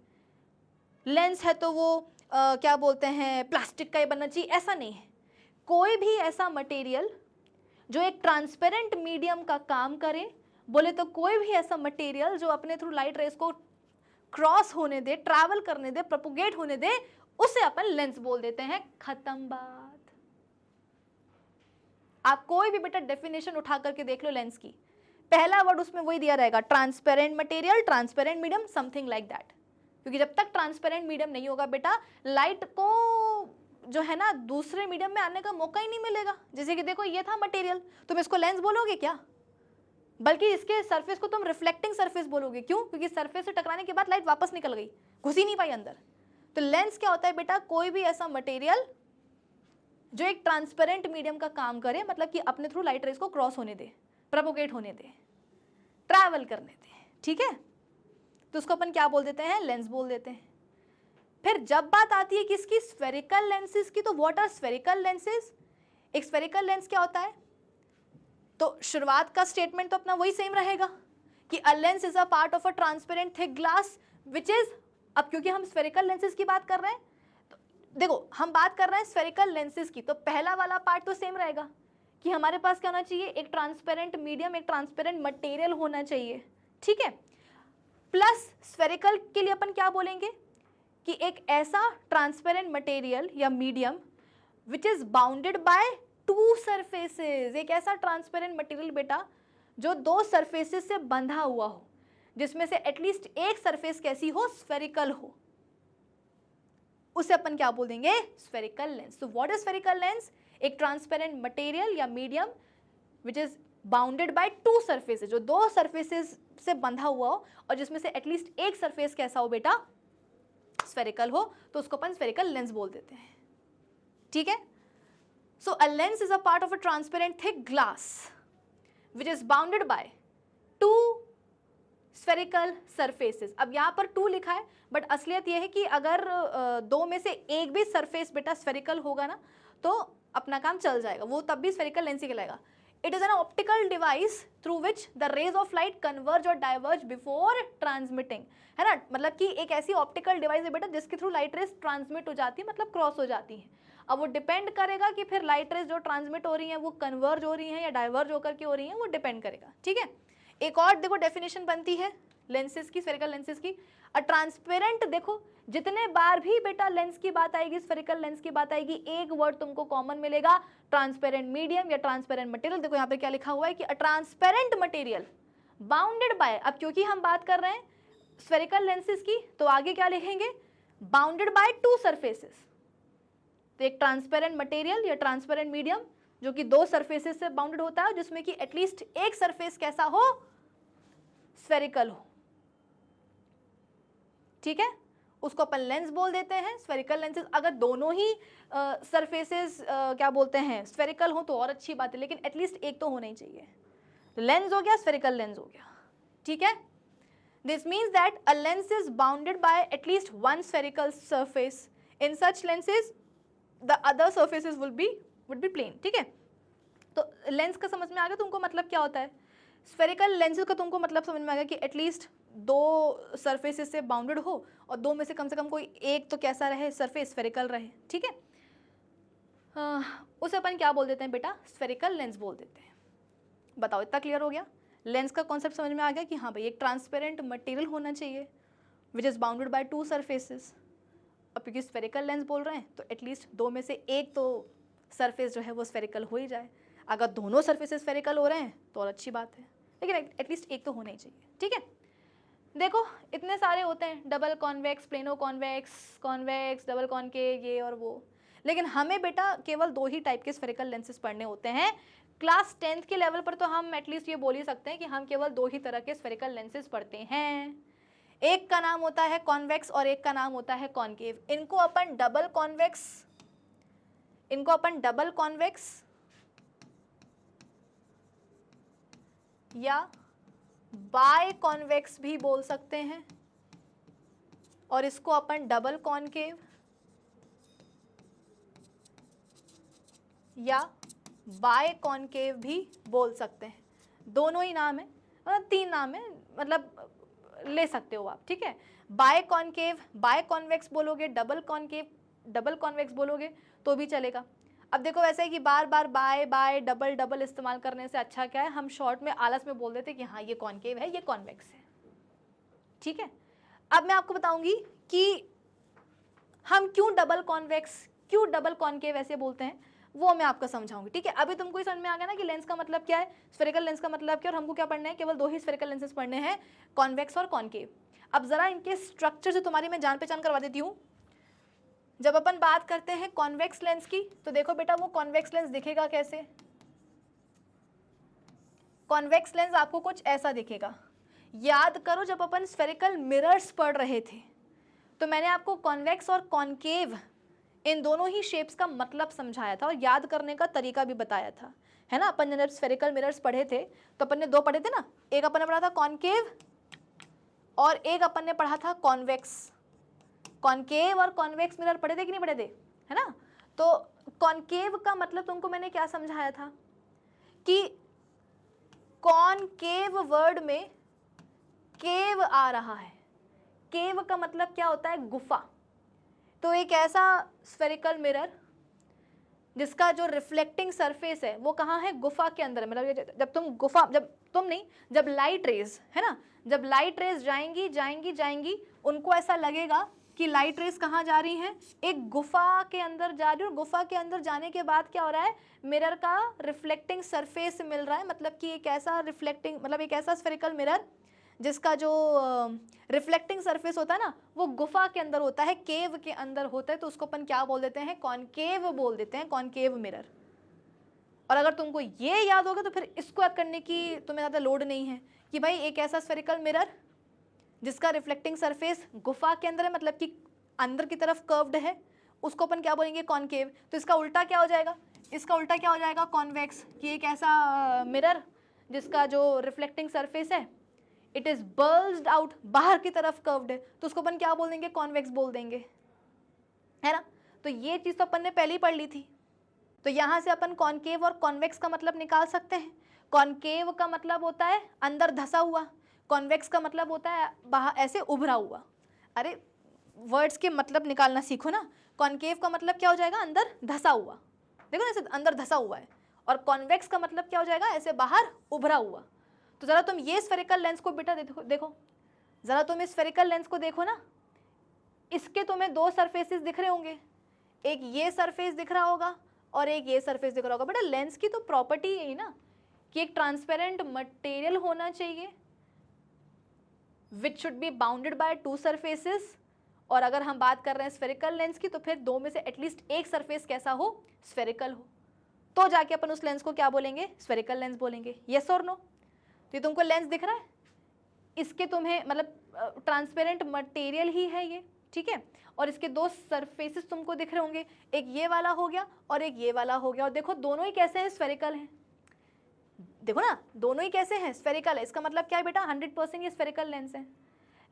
लेंस है तो वो क्या बोलते हैं प्लास्टिक का ही बनना चाहिए, ऐसा नहीं है। कोई भी ऐसा मटेरियल जो एक ट्रांसपेरेंट मीडियम का काम करे, बोले तो कोई भी ऐसा मटेरियल जो अपने थ्रू लाइट रेस को क्रॉस होने दे, ट्रैवल करने दे, प्रोपोगेट होने दे, उसे अपन लेंस बोल देते हैं। खत्म बात। आप कोई भी बेटा डेफिनेशन उठा करके देख लो लेंस की, पहला वर्ड उसमें वही दिया रहेगा, transparent material, transparent medium, something like that. क्योंकि जब तक ट्रांसपेरेंट मीडियम नहीं होगा बेटा, लाइट को जो है ना दूसरे मीडियम में आने का मौका ही नहीं मिलेगा। जैसे कि देखो ये था मटेरियल, तुम इसको लेंस बोलोगे क्या, बल्कि इसके सरफेस को तुम रिफ्लेक्टिंग सरफेस बोलोगे। क्यों? क्योंकि सरफेस से टकराने के बाद लाइट वापस निकल गई, घुस ही नहीं पाई अंदर। तो लेंस क्या होता है बेटा, कोई भी ऐसा मटेरियल जो एक ट्रांसपेरेंट मीडियम का काम करे, मतलब कि अपने थ्रू लाइट रेस को क्रॉस होने दे, प्रोपोगेट होने दे, ट्रैवल करने दे, ठीक है। तो उसको अपन क्या बोल देते हैं, लेंस बोल देते हैं। फिर जब बात आती है किसकी, स्फेरिकल लेंसेज की, तो व्हाट आर स्फेरिकल लेंसेज। एक स्फेरिकल लेंस क्या होता है, तो शुरुआत का स्टेटमेंट तो अपना वही सेम रहेगा कि अ lens is a part of a transparent thick glass which is, अब क्योंकि हम स्फेरिकल लेंसेज की बात कर रहे हैं, तो देखो हम बात कर रहे हैं स्फेरिकल लेंसेज की, तो पहला वाला पार्ट तो सेम रहेगा कि हमारे पास क्या होना चाहिए, एक ट्रांसपेरेंट मीडियम, एक ट्रांसपेरेंट मटेरियल होना चाहिए, ठीक है। प्लस स्फेरिकल के लिए अपन क्या बोलेंगे कि एक ऐसा ट्रांसपेरेंट मटेरियल या medium which is bounded by two surfaces, एक ऐसा ट्रांसपेरेंट मटेरियल बेटा जो दो सरफेसेस से बंधा हुआ हो, जिसमें से एटलीस्ट एक सरफेस कैसी हो, स्फेरिकल हो, उसे अपन क्या बोल देंगे, स्फेरिकल लेंस। तो व्हाट इज स्फेरिकल लेंस, एक ट्रांसपेरेंट मटेरियल या medium which is bounded by two surfaces, जो दो सरफेसेस से बंधा हुआ हो और जिसमें से एटलीस्ट एक सरफेस कैसा हो बेटा, स्फेरिकल हो, तो उसको अपन स्फेरिकल लेंस बोल देते हैं, ठीक है। So a lens is a part of a transparent thick glass which is bounded by two spherical surfaces. अब यहाँ पर टू लिखा है, बट असलियत यह है कि अगर दो में से एक भी सरफेस बेटा स्फेरिकल होगा ना, तो अपना काम चल जाएगा, वो तब भी स्फेरिकल लेंस ही कहलाएगा। It is an optical device through which the rays of light converge और डाइवर्ज बिफोर ट्रांसमिटिंग, है ना। मतलब कि एक ऐसी ऑप्टिकल डिवाइस है बेटा जिसके थ्रू लाइट रेज ट्रांसमिट हो जाती है, मतलब क्रॉस हो जाती है। अब वो डिपेंड करेगा कि फिर लाइट रेज जो ट्रांसमिट हो रही है वो कन्वर्ज हो रही है या डाइवर्ज होकर के हो रही है, वो डिपेंड करेगा, ठीक है। एक और देखो डेफिनेशन बनती है लेंसेज की, स्फेरिकल लेंसेज की। अ ट्रांसपेरेंट, देखो जितने बार भी बेटा लेंस की बात आएगी, स्फेरिकल लेंस की बात आएगी, एक वर्ड तुमको कॉमन मिलेगा, ट्रांसपेरेंट मीडियम या ट्रांसपेरेंट मटेरियल। देखो यहाँ पे क्या लिखा हुआ है कि a transparent material bounded by, अब क्योंकि हम बात कर रहे हैं स्फेरिकल लेंसेज की, तो आगे क्या लिखेंगे, बाउंडेड बाय टू सरफेसेस। तो एक ट्रांसपेरेंट मटेरियल या ट्रांसपेरेंट मीडियम जो कि दो सरफेसेस से बाउंडेड होता है, जिसमें कि एटलीस्ट एक सरफेस कैसा हो, स्फेरिकल हो, ठीक है, उसको अपन लेंस बोल देते हैं। स्फेरिकल लेंसेज, अगर दोनों ही सरफेसेस क्या बोलते हैं स्फेरिकल हो तो और अच्छी बात है, लेकिन एटलीस्ट एक तो होना ही चाहिए। लेंस हो गया, स्फेरिकल लेंस हो गया, ठीक है। This means that a lens is bounded by at least one spherical surface. In such lenses the other surfaces would be plane, ठीक है। तो लेंस का समझ में आ गया तुमको मतलब क्या होता है। स्फेरिकल लेंसेज का तुमको मतलब समझ में आ गया कि एटलीस्ट दो सरफेसेस से बाउंडेड हो और दो में से कम कोई एक तो कैसा रहे, सरफेस स्फेरिकल रहे, ठीक है। उसे अपन क्या बोल देते हैं बेटा, स्फेरिकल लेंस बोल देते हैं। बताओ इतना क्लियर हो गया, लेंस का कॉन्सेप्ट समझ में आ गया कि हाँ भाई एक ट्रांसपेरेंट मटेरियल होना चाहिए विच is bounded by two surfaces. अब क्योंकि स्फेरिकल लेंस बोल रहे हैं तो एटलीस्ट दो में से एक तो सरफेस जो है वो स्फेरिकल हो ही जाए। अगर दोनों सरफेसेस स्फेरिकल हो रहे हैं तो और अच्छी बात है, लेकिन एटलीस्ट एक तो होना ही चाहिए, ठीक है। देखो इतने सारे होते हैं, double convex, plano convex, convex, double concave, ये और वो। लेकिन हमें बेटा केवल 2 ही टाइप के स्फेरिकल लेंसेज पढ़ने होते हैं। क्लास 10th के लेवल पर तो हम एटलीस्ट ये बोल ही सकते हैं कि हम केवल 2 ही तरह के स्फेरिकल लेंसेज पढ़ते हैं। एक का नाम होता है कॉन्वेक्स और एक का नाम होता है कॉनकेव। इनको अपन डबल कॉन्वेक्स या बाय कॉन्वेक्स भी बोल सकते हैं, और इसको अपन डबल कॉनकेव या बाय कॉनकेव भी बोल सकते हैं। दोनों ही नाम है, मतलब 3 नाम है, मतलब ले सकते हो आप, ठीक है। बाय कॉनकेव, बाय कॉन्वेक्स बोलोगे, डबल कॉनकेव, डबल कॉन्वेक्स बोलोगे तो भी चलेगा। अब देखो वैसे है कि बार बार बाय बाय डबल डबल इस्तेमाल करने से अच्छा क्या है, हम शॉर्ट में आलस में बोल देते कि हाँ ये कॉनकेव है, ये कॉन्वेक्स है, ठीक है। अब मैं आपको बताऊंगी कि हम क्यों डबल कॉन्वेक्स, क्यों डबल कॉनकेव ऐसे बोलते हैं, वो मैं आपको समझाऊंगी, ठीक है। अभी तुमको ही समझ में आ गया ना कि लेंस का मतलब क्या है, स्फेरिकल लेंस का मतलब क्या है, और हमको क्या पढ़ना है, केवल 2 ही स्फेरिकल लेंसेज पढ़ने हैं, कॉन्वेक्स और कॉनकेव। अब जरा इनके स्ट्रक्चर से तुम्हारी मैं जान पहचान करवा देती हूँ। जब अपन बात करते हैं कॉन्वेक्स लेंस की, तो देखो बेटा वो कॉन्वेक्स लेंस दिखेगा कैसे। कॉन्वेक्स लेंस आपको कुछ ऐसा दिखेगा। याद करो जब अपन स्फेरिकल मिरर्स पढ़ रहे थे तो मैंने आपको कॉन्वेक्स और कॉनकेव इन दोनों ही शेप्स का मतलब समझाया था और याद करने का तरीका भी बताया था, है ना। अपन जब स्फेरिकल मिरर्स पढ़े थे तो अपन ने 2 पढ़े थे ना, एक अपन ने पढ़ा था कॉनकेव और एक अपन ने पढ़ा था कॉन्वेक्स। कॉनकेव और कॉन्वेक्स मिरर पढ़े थे कि नहीं पढ़े थे, है ना। तो कॉनकेव का मतलब तुमको मैंने क्या समझाया था कि कॉनकेव वर्ड में केव आ रहा है। केव का मतलब क्या होता है, गुफा। तो एक ऐसा स्फेरिकल मिरर जिसका जो रिफ्लेक्टिंग सरफेस है वो कहाँ है, गुफा के अंदर। मतलब जब तुम गुफा, जब लाइट रेज, है ना, जब लाइट रेज जाएंगी जाएंगी जाएंगी, उनको ऐसा लगेगा कि लाइट रेज कहाँ जा रही हैं, एक गुफा के अंदर जा रही है। और गुफा के अंदर जाने के बाद क्या हो रहा है, मिरर का रिफ्लेक्टिंग सरफेस मिल रहा है। मतलब कि एक ऐसा रिफ्लेक्टिंग, मतलब एक ऐसा स्फेरिकल मिरर जिसका जो रिफ्लेक्टिंग सरफेस होता है ना, वो गुफा के अंदर होता है, केव के अंदर होता है। तो उसको अपन क्या बोल देते हैं, कॉनकेव बोल देते हैं, कॉनकेव मिरर। और अगर तुमको ये याद होगा तो फिर इसको याद करने की तुम्हें ज़्यादा लोड नहीं है कि भाई एक ऐसा स्फेरिकल मिरर जिसका रिफ्लेक्टिंग सरफेस गुफा के अंदर है, मतलब कि अंदर की तरफ कर्व्ड है, उसको अपन क्या बोलेंगे, कॉनकेव। तो इसका उल्टा क्या हो जाएगा, इसका उल्टा क्या हो जाएगा, कॉन्वेक्स। कि एक ऐसा मिरर जिसका जो रिफ्लेक्टिंग सरफेस है इट इज बल्ज्ड आउट, बाहर की तरफ कर्व्ड है, तो उसको अपन क्या बोल देंगे, कॉन्वेक्स बोल देंगे, है ना। तो ये चीज़ तो अपन ने पहले ही पढ़ ली थी। तो यहाँ से अपन कॉनकेव और कॉन्वेक्स का मतलब निकाल सकते हैं। कॉनकेव का मतलब होता है अंदर धंसा हुआ, कॉन्वेक्स का मतलब होता है बाहर ऐसे उभरा हुआ। अरे वर्ड्स के मतलब निकालना सीखो ना। कॉनकेव का मतलब क्या हो जाएगा, अंदर धंसा हुआ, देखो ना ऐसे अंदर धंसा हुआ है। और कॉन्वेक्स का मतलब क्या हो जाएगा, ऐसे बाहर उभरा हुआ। तो ज़रा तुम ये स्फेरिकल लेंस को बेटा देखो ज़रा तुम इस स्फेरिकल लेंस को देखो ना, इसके तुम्हें 2 सरफेसेस दिख रहे होंगे, एक ये सरफेस दिख रहा होगा और एक ये सरफेस दिख रहा होगा। बेटा लेंस की तो प्रॉपर्टी यही ना कि एक ट्रांसपेरेंट मटेरियल होना चाहिए which should be bounded by 2 surfaces. और अगर हम बात कर रहे हैं स्फेरिकल लेंस की तो फिर 2 में से एटलीस्ट एक सरफेस कैसा हो, स्फेरिकल हो, तो जाके अपन उस लेंस को क्या बोलेंगे, स्फेरिकल लेंस बोलेंगे। यस और नो। तो ये तुमको लेंस दिख रहा है, इसके तुम्हें मतलब ट्रांसपेरेंट मटेरियल ही है ये, ठीक है। और इसके 2 सरफेसेस तुमको दिख रहे होंगे, एक ये वाला हो गया और एक ये वाला हो गया। और देखो दोनों ही कैसे हैं, स्फेरिकल हैं। देखो ना दोनों ही कैसे हैं, स्फेरिकल है। इसका मतलब क्या है बेटा, 100% ये स्फेरिकल लेंस है।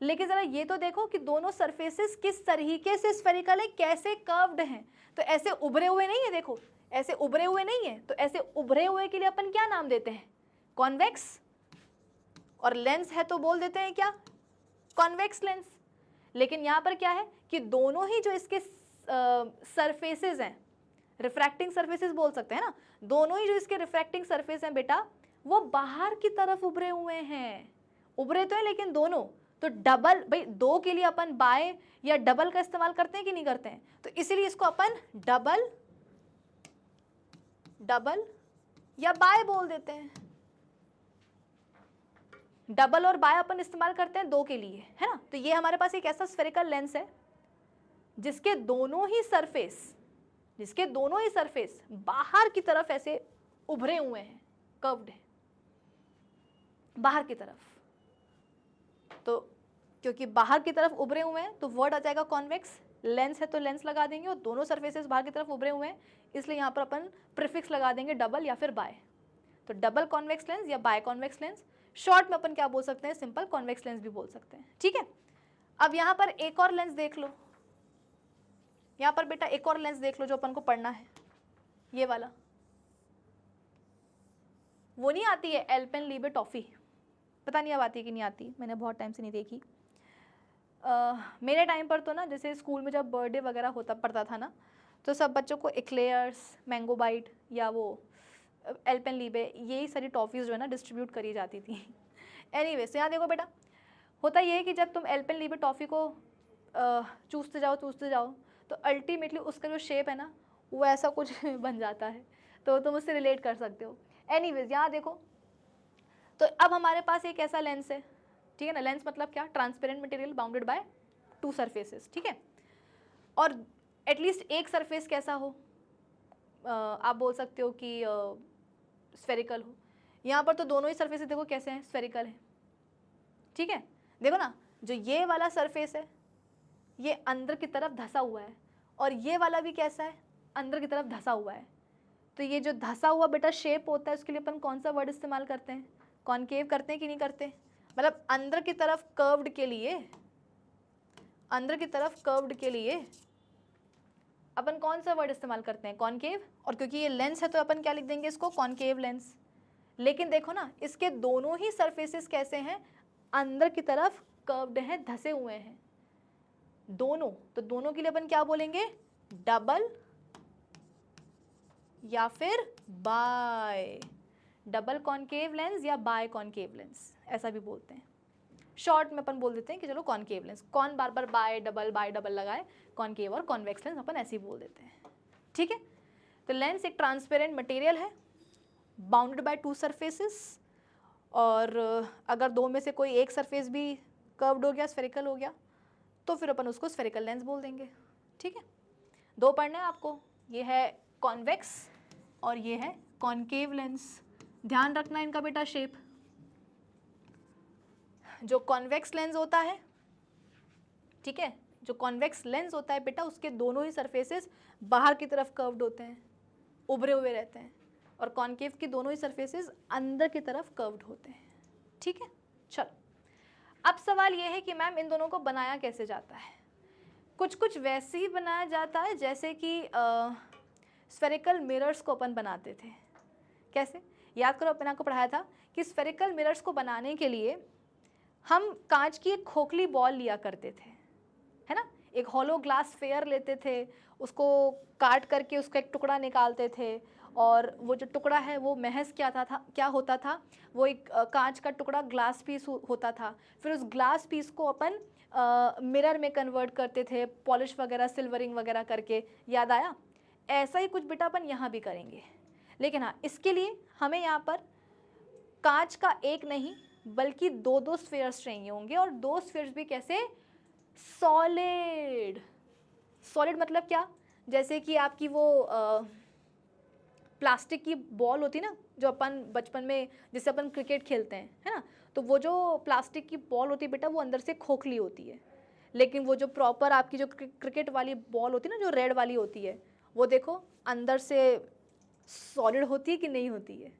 लेकिन ज़रा ये तो देखो कि दोनों सरफेसेस किस तरीके से स्फेरिकल है, कैसे कर्व्ड हैं। तो ऐसे उभरे हुए नहीं है, देखो ऐसे उभरे हुए नहीं है। तो ऐसे उभरे हुए के लिए अपन क्या नाम देते हैं, कॉन्वेक्स। और लेंस है तो बोल देते हैं क्या, कॉन्वेक्स लेंस। लेकिन यहाँ पर क्या है कि दोनों ही जो इसके सरफेसेस हैं, रिफ्रैक्टिंग सरफेसेस बोल सकते हैं ना, दोनों ही जो इसके रिफ्रैक्टिंग सरफेस हैं बेटा वो बाहर की तरफ उभरे हुए हैं। उभरे तो है लेकिन दोनों। तो डबल, भाई 2 के लिए अपन बाय या डबल का इस्तेमाल करते हैं कि नहीं करते हैं, तो इसीलिए इसको अपन डबल या बाय बोल देते हैं। डबल और बाय अपन इस्तेमाल करते हैं 2 के लिए, है ना। तो ये हमारे पास एक ऐसा स्फेरिकल लेंस है जिसके दोनों ही सरफेस जिसके दोनों ही सरफेस बाहर की तरफ ऐसे उभरे हुए हैं, कर्व्ड है बाहर की तरफ, तो क्योंकि बाहर की तरफ उभरे हुए हैं तो वर्ड आ जाएगा कॉन्वेक्स, लेंस है तो लेंस लगा देंगे, और दोनों सरफेसेस बाहर की तरफ उभरे हुए हैं इसलिए यहाँ पर अपन प्रीफिक्स लगा देंगे डबल या फिर बाय। तो डबल कॉन्वेक्स लेंस या बाय कॉन्वेक्स लेंस, शॉर्ट में अपन क्या बोल सकते हैं, सिंपल कॉन्वेक्स लेंस भी बोल सकते हैं। ठीक है, अब यहाँ पर एक और लेंस देख लो, यहाँ पर बेटा एक और लेंस देख लो जो अपन को पढ़ना है, ये वाला। वो नहीं आती है एल्पेनलीबे टॉफी, पता नहीं अब आती है कि नहीं आती, मैंने बहुत टाइम से नहीं देखी। मेरे टाइम पर तो ना जैसे स्कूल में जब बर्थडे वगैरह होता पड़ता था ना, तो सब बच्चों को एक्लेयर्स, मैंगो बाइट या वो एल्पेनलीबे, यही सारी टॉफ़ीज़ जो है ना डिस्ट्रीब्यूट करी जाती थी। एनीवेज, यहाँ देखो बेटा, होता ये है कि जब तुम एल्पेनलीबे टॉफ़ी को चूसते जाओ तो अल्टीमेटली उसका जो शेप है ना वो ऐसा कुछ बन जाता है, तो तुम उससे रिलेट कर सकते हो। एनीवेज, यहाँ देखो, तो अब हमारे पास एक ऐसा लेंस है, ठीक है ना, लेंस मतलब क्या, transparent material bounded by two surfaces, ठीक है, और एटलीस्ट एक सरफेस कैसा हो, आप बोल सकते हो कि स्फेरिकल हो। यहाँ पर तो दोनों ही सरफेसेस देखो कैसे हैं, स्फेरिकल है, ठीक है। देखो ना, जो ये वाला सरफेस है ये अंदर की तरफ धंसा हुआ है, और ये वाला भी कैसा है, अंदर की तरफ धंसा हुआ है। तो ये जो धंसा हुआ बेटा शेप होता है उसके लिए अपन कौन सा वर्ड इस्तेमाल करते हैं, कॉनकेव करते हैं कि नहीं करते, मतलब अंदर की तरफ कर्व्ड के लिए, अंदर की तरफ कर्व्ड के लिए अपन कौन सा वर्ड इस्तेमाल करते हैं, कॉनकेव। और क्योंकि ये लेंस है तो अपन क्या लिख देंगे इसको, कॉनकेव लेंस। लेकिन देखो ना, इसके दोनों ही सरफेसेस कैसे हैं, अंदर की तरफ कर्व्ड हैं, धंसे हुए हैं दोनों, तो दोनों के लिए अपन क्या बोलेंगे, डबल या फिर बाय, डबल कॉनकेव लेंस या बाय कॉनकेव लेंस, ऐसा भी बोलते हैं। शॉर्ट में अपन बोल देते हैं कि चलो कॉनकेव लेंस, कौन बार बार बाय डबल लगाए, कॉनकेव और कॉन्वेक्स लेंस अपन ऐसे ही बोल देते हैं, ठीक है। तो लेंस एक ट्रांसपेरेंट मटेरियल है बाउंडेड बाय टू सरफेसेस, और अगर दो में से कोई एक सरफेस भी कर्व्ड हो गया, स्फेरिकल हो गया, तो फिर अपन उसको स्फेरिकल लेंस बोल देंगे, ठीक है। दो पढ़ना है आपको, ये है कॉन्वेक्स और ये है कॉनकेव लेंस। ध्यान रखना इनका बेटा शेप, जो कॉन्वेक्स लेंस होता है, ठीक है, जो कॉन्वेक्स लेंस होता है बेटा उसके दोनों ही सरफेसेस बाहर की तरफ कर्व्ड होते हैं, उभरे हुए रहते हैं, और कॉनकेव की दोनों ही सरफेसेस अंदर की तरफ कर्व्ड होते हैं, ठीक है। चलो, अब सवाल ये है कि मैम इन दोनों को बनाया कैसे जाता है। कुछ वैसे ही बनाया जाता है जैसे कि स्फेरिकल मिरर्स को अपन बनाते थे। कैसे, याद करो, अपन आपको पढ़ाया था कि स्फेरिकल मिरर्स को बनाने के लिए हम कांच की एक खोखली बॉल लिया करते थे, है ना, एक हॉलो ग्लास फेयर लेते थे, उसको काट करके उसका एक टुकड़ा निकालते थे, और वो जो टुकड़ा है वो महज क्या होता था, वो एक कांच का टुकड़ा ग्लास पीस होता था। फिर उस ग्लास पीस को अपन मिरर में कन्वर्ट करते थे, पॉलिश वगैरह सिल्वरिंग वगैरह करके, याद आया। ऐसा ही कुछ बेटा अपन यहाँ भी करेंगे, लेकिन हाँ, इसके लिए हमें यहाँ पर कांच का एक नहीं बल्कि दो स्फीयर्स चाहिए होंगे, और दो स्फीयर्स भी कैसे, सॉलिड। सॉलिड मतलब क्या, जैसे कि आपकी वो प्लास्टिक की बॉल होती ना, जो अपन बचपन में जिससे अपन क्रिकेट खेलते हैं, है ना, तो वो जो प्लास्टिक की बॉल होती है बेटा वो अंदर से खोखली होती है, लेकिन वो जो प्रॉपर आपकी जो क्रिकेट वाली बॉल होती है ना, जो रेड वाली होती है, वो देखो अंदर से सॉलिड होती है कि नहीं होती है।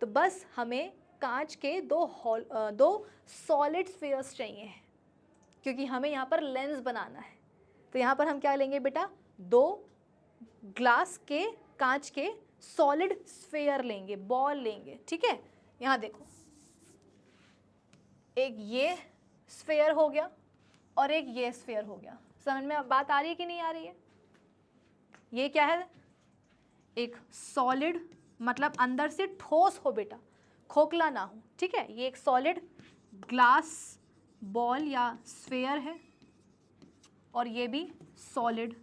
तो बस हमें कांच के दो सॉलिड स्फीयर्स चाहिए हैं, क्योंकि हमें यहाँ पर लेंस बनाना है। तो यहाँ पर हम क्या लेंगे बेटा, दो ग्लास के कांच के सॉलिड स्फीयर लेंगे, बॉल लेंगे, ठीक है। यहाँ देखो, एक ये स्फीयर हो गया और एक ये स्फीयर हो गया। समझ में बात आ रही है कि नहीं आ रही है। ये क्या है, एक सॉलिड मतलब अंदर से ठोस हो बेटा, खोखला ना हो, ठीक है। ये एक सॉलिड ग्लास बॉल या स्फीयर है, और ये भी सॉलिड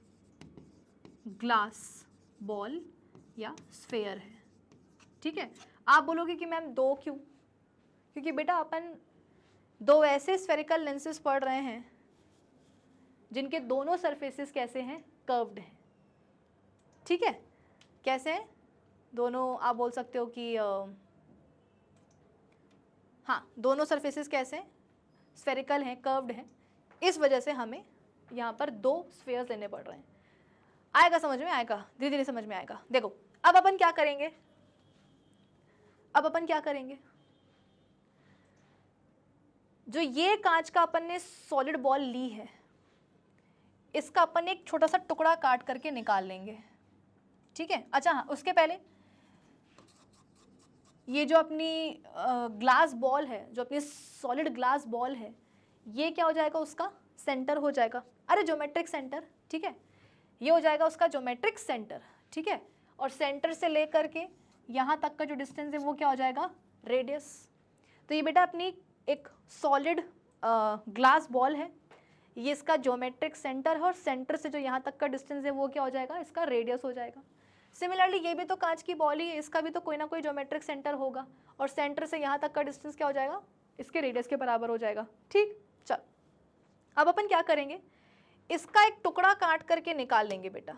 ग्लास बॉल या स्फीयर है, ठीक है। आप बोलोगे कि मैम दो क्यों, क्योंकि बेटा अपन दो ऐसे स्फेरिकल लेंसेज पढ़ रहे हैं जिनके दोनों सरफेसेस कैसे हैं, कर्व्ड हैं, ठीक है, कैसे हैं दोनों, आप बोल सकते हो कि हाँ दोनों सरफेसेस कैसे हैं, स्फेरिकल हैं, कर्व्ड हैं, इस वजह से हमें यहाँ पर 2 स्फीयर्स लेने पड़ रहे हैं। आएगा समझ में, आएगा धीरे धीरे समझ में आएगा। देखो अब अपन क्या करेंगे, अब अपन क्या करेंगे, जो ये कांच का अपन ने सॉलिड बॉल ली है, इसका अपन एक छोटा सा टुकड़ा काट करके निकाल लेंगे, ठीक है। अच्छा हाँ, उसके पहले ये जो अपनी ग्लास बॉल है, जो अपनी सॉलिड ग्लास बॉल है, ये क्या हो जाएगा, उसका सेंटर हो जाएगा, अरे ज्योमेट्रिक सेंटर, ठीक है, ये हो जाएगा उसका ज्योमेट्रिक सेंटर, ठीक है। और सेंटर से लेकर के यहाँ तक का जो डिस्टेंस है वो क्या हो जाएगा, रेडियस। तो ये बेटा अपनी एक सॉलिड ग्लास बॉल है, ये इसका ज्योमेट्रिक सेंटर है, और सेंटर से जो यहाँ तक का डिस्टेंस है वो क्या हो जाएगा, इसका रेडियस हो जाएगा। सिमिलरली ये भी तो कांच की बॉल ही है, इसका भी तो कोई ना कोई ज्योमेट्रिक सेंटर होगा, और सेंटर से यहाँ तक का डिस्टेंस क्या हो जाएगा, इसके रेडियस के बराबर हो जाएगा, ठीक। चल अब अपन क्या करेंगे, इसका एक टुकड़ा काट करके निकाल लेंगे बेटा,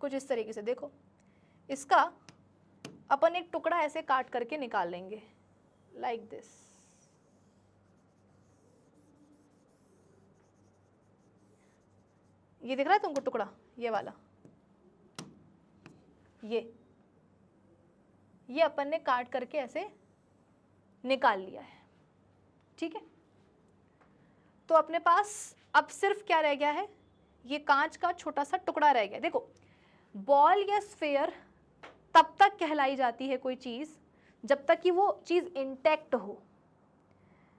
कुछ इस तरीके से। देखो इसका अपन एक टुकड़ा ऐसे काट करके निकाल लेंगे, लाइक दिस। ये दिख रहा है तुमको टुकड़ा, ये वाला, ये अपन ने काट करके ऐसे निकाल लिया है, ठीक है। तो अपने पास अब सिर्फ क्या रह गया है, ये कांच का छोटा सा टुकड़ा रह गया। देखो बॉल या स्फेयर तब तक कहलाई जाती है कोई चीज़ जब तक कि वो चीज़ इंटैक्ट हो।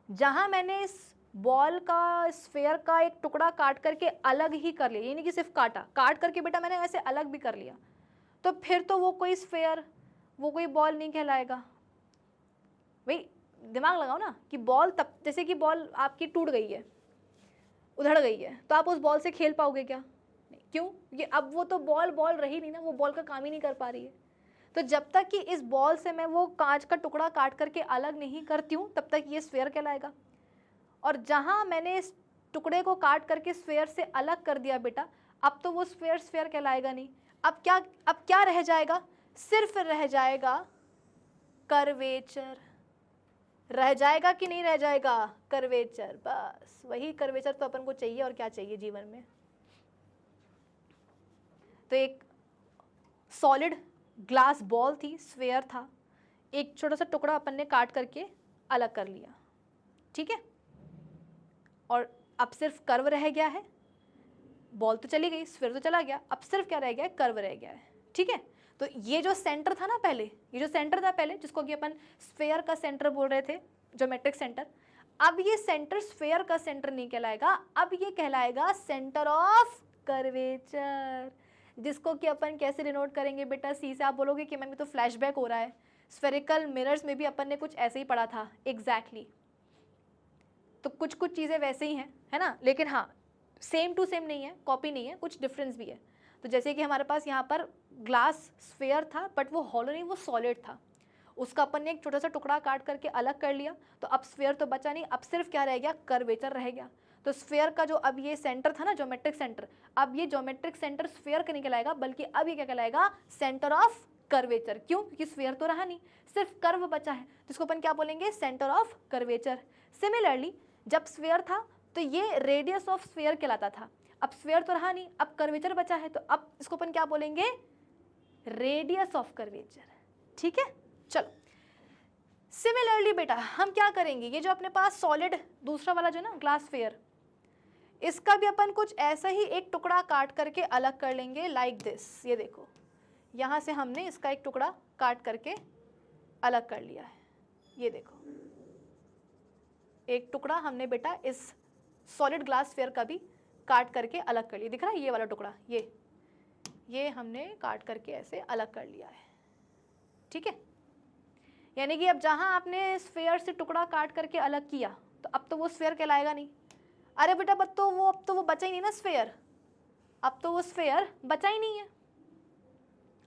जहाँ मैंने इस बॉल का, स्फेयर का एक टुकड़ा काट करके अलग ही कर लिया, ये नहीं कि सिर्फ काटा, काट करके बेटा मैंने ऐसे अलग भी कर लिया, तो फिर तो वो कोई स्फेयर, वो कोई बॉल नहीं कहलाएगा। भाई दिमाग लगाओ ना, कि बॉल तब, जैसे कि बॉल आपकी टूट गई है, उधड़ गई है, तो आप उस बॉल से खेल पाओगे क्या, नहीं, क्यों, ये अब वो तो बॉल रही नहीं ना, वो बॉल का काम ही नहीं कर पा रही है। तो जब तक कि इस बॉल से मैं वो कांच का टुकड़ा काट करके अलग नहीं करती हूँ, तब तक ये स्फेयर कहलाएगा। और जहाँ मैंने इस टुकड़े को काट करके स्फेयर से अलग कर दिया बेटा, अब तो वो स्फेयर कहलाएगा नहीं। अब क्या रह जाएगा, सिर्फ रह जाएगा कर्वेचर। रह जाएगा कि नहीं रह जाएगा, कर्वेचर, बस वही कर्वेचर तो अपन को चाहिए, और क्या चाहिए जीवन में। तो एक सॉलिड ग्लास बॉल थी, स्फेयर था, एक छोटा सा टुकड़ा अपन ने काट करके अलग कर लिया, ठीक है। और अब सिर्फ कर्व रह गया है, बॉल तो चली गई, स्फेयर तो चला गया, अब सिर्फ क्या रह गया है, कर्व रह गया है, ठीक है। तो ये जो सेंटर था ना पहले, ये जो सेंटर था पहले, जिसको कि अपन स्फेयर का सेंटर बोल रहे थे, ज्योमेट्रिक सेंटर, अब ये सेंटर स्फेयर का सेंटर नहीं कहलाएगा, अब ये कहलाएगा सेंटर ऑफ कर्वेचर, जिसको कि अपन कैसे डिनोट करेंगे बेटा, सी से। आप बोलोगे कि मैम ये तो फ्लैशबैक हो रहा है, स्फेरिकल मिरर्स में भी अपन ने कुछ ऐसे ही पढ़ा था, एग्जैक्टली। तो कुछ कुछ चीज़ें वैसे ही हैं, है ना, लेकिन हाँ सेम टू सेम नहीं है, कॉपी नहीं है, कुछ डिफरेंस भी है। तो जैसे कि हमारे पास यहाँ पर ग्लास स्फेयर था, बट वो हॉलो नहीं, वो सॉलिड था, उसका अपन ने एक छोटा सा टुकड़ा काट करके अलग कर लिया, तो अब स्फेयर तो बचा नहीं, अब सिर्फ क्या रह गया, कर्वेचर रह गया। तो स्फेयर का जो अब ये सेंटर था ना, ज्योमेट्रिक सेंटर, अब ये ज्योमेट्रिक सेंटर स्फेयर का नहीं कहलाएगा, बल्कि अब ये क्या कहलाएगा, सेंटर ऑफ कर्वेचर। क्यों, क्योंकि स्फेयर तो रहा नहीं, सिर्फ कर्व बचा है, जिसको अपन क्या बोलेंगे, सेंटर ऑफ कर्वेचर। सिमिलरली जब स्फेयर था तो ये रेडियस ऑफ स्फेयर कहलाता था, अब स्फेयर तो रहा नहीं, अब कर्वेचर बचा है, तो अब इसको अपन क्या बोलेंगे, रेडियस ऑफ कर्वेचर, ठीक है। चलो सिमिलरली बेटा हम क्या करेंगे, ये जो अपने पास सॉलिड दूसरा वाला जो ना ग्लास स्फेयर, इसका भी अपन कुछ ऐसा ही एक टुकड़ा काट करके अलग कर लेंगे, लाइक दिस। ये देखो यहाँ से हमने इसका एक टुकड़ा काट करके अलग कर लिया है, ये देखो एक टुकड़ा हमने बेटा इस सॉलिड ग्लास स्फेयर का भी काट करके अलग कर लिया, दिख रहा है ये वाला टुकड़ा, ये हमने काट करके ऐसे अलग कर लिया है, ठीक है। यानी कि अब जहां आपने स्फेयर से टुकड़ा काट करके अलग किया, तो अब तो वो स्फेयर कहलाएगा नहीं। अरे बेटा अब तो वो बचा ही नहीं ना स्फेयर, अब तो वो स्फेयर बचा ही नहीं है,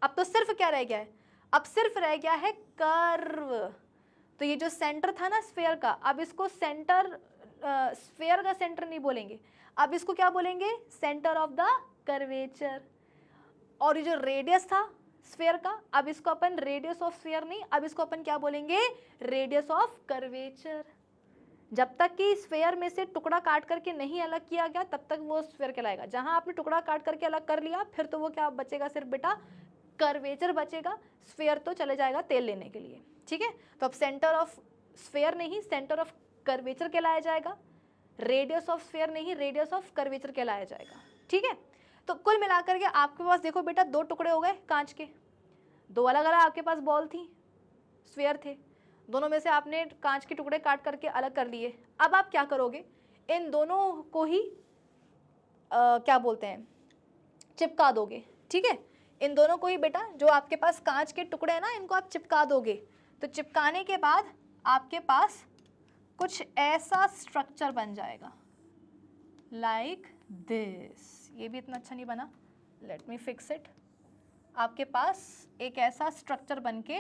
अब तो सिर्फ क्या रह गया है, अब सिर्फ रह गया है कर्व। तो ये जो सेंटर था ना स्फेयर का, अब इसको सेंटर, स्फेयर का सेंटर नहीं बोलेंगे, अब इसको क्या बोलेंगे, सेंटर ऑफ द कर्वेचर। और ये जो रेडियस था स्फीयर का, अब इसको अपन रेडियस ऑफ स्फीयर नहीं, अब इसको अपन क्या बोलेंगे, रेडियस ऑफ कर्वेचर। जब तक कि स्फीयर में से टुकड़ा काट करके नहीं अलग किया गया तब तक वो स्फीयर कहलाएगा। जहां आपने टुकड़ा काट करके अलग कर लिया फिर तो वो क्या बचेगा, सिर्फ बेटा कर्वेचर बचेगा, स्फीयर तो चले जाएगा तेल लेने के लिए। ठीक है, तो अब सेंटर ऑफ स्फीयर नहीं, सेंटर ऑफ कर्वेचर कहलाया जाएगा, रेडियस ऑफ स्फीयर नहीं, रेडियस ऑफ कर्वेचर कहलाया जाएगा। ठीक है, तो कुल मिलाकर के आपके पास देखो बेटा दो टुकड़े हो गए कांच के, दो अलग अलग आपके पास बॉल थी, स्फीयर थे, दोनों में से आपने कांच के टुकड़े काट करके अलग कर लिए। अब आप क्या करोगे, इन दोनों को ही क्या बोलते हैं, चिपका दोगे। ठीक है, इन दोनों को ही बेटा जो आपके पास कांच के टुकड़े हैं ना, इनको आप चिपका दोगे। तो चिपकाने के बाद आपके पास कुछ ऐसा स्ट्रक्चर बन जाएगा लाइक दिस। ये भी इतना अच्छा नहीं बना, लेट मी फिक्स इट। आपके पास एक ऐसा स्ट्रक्चर बन के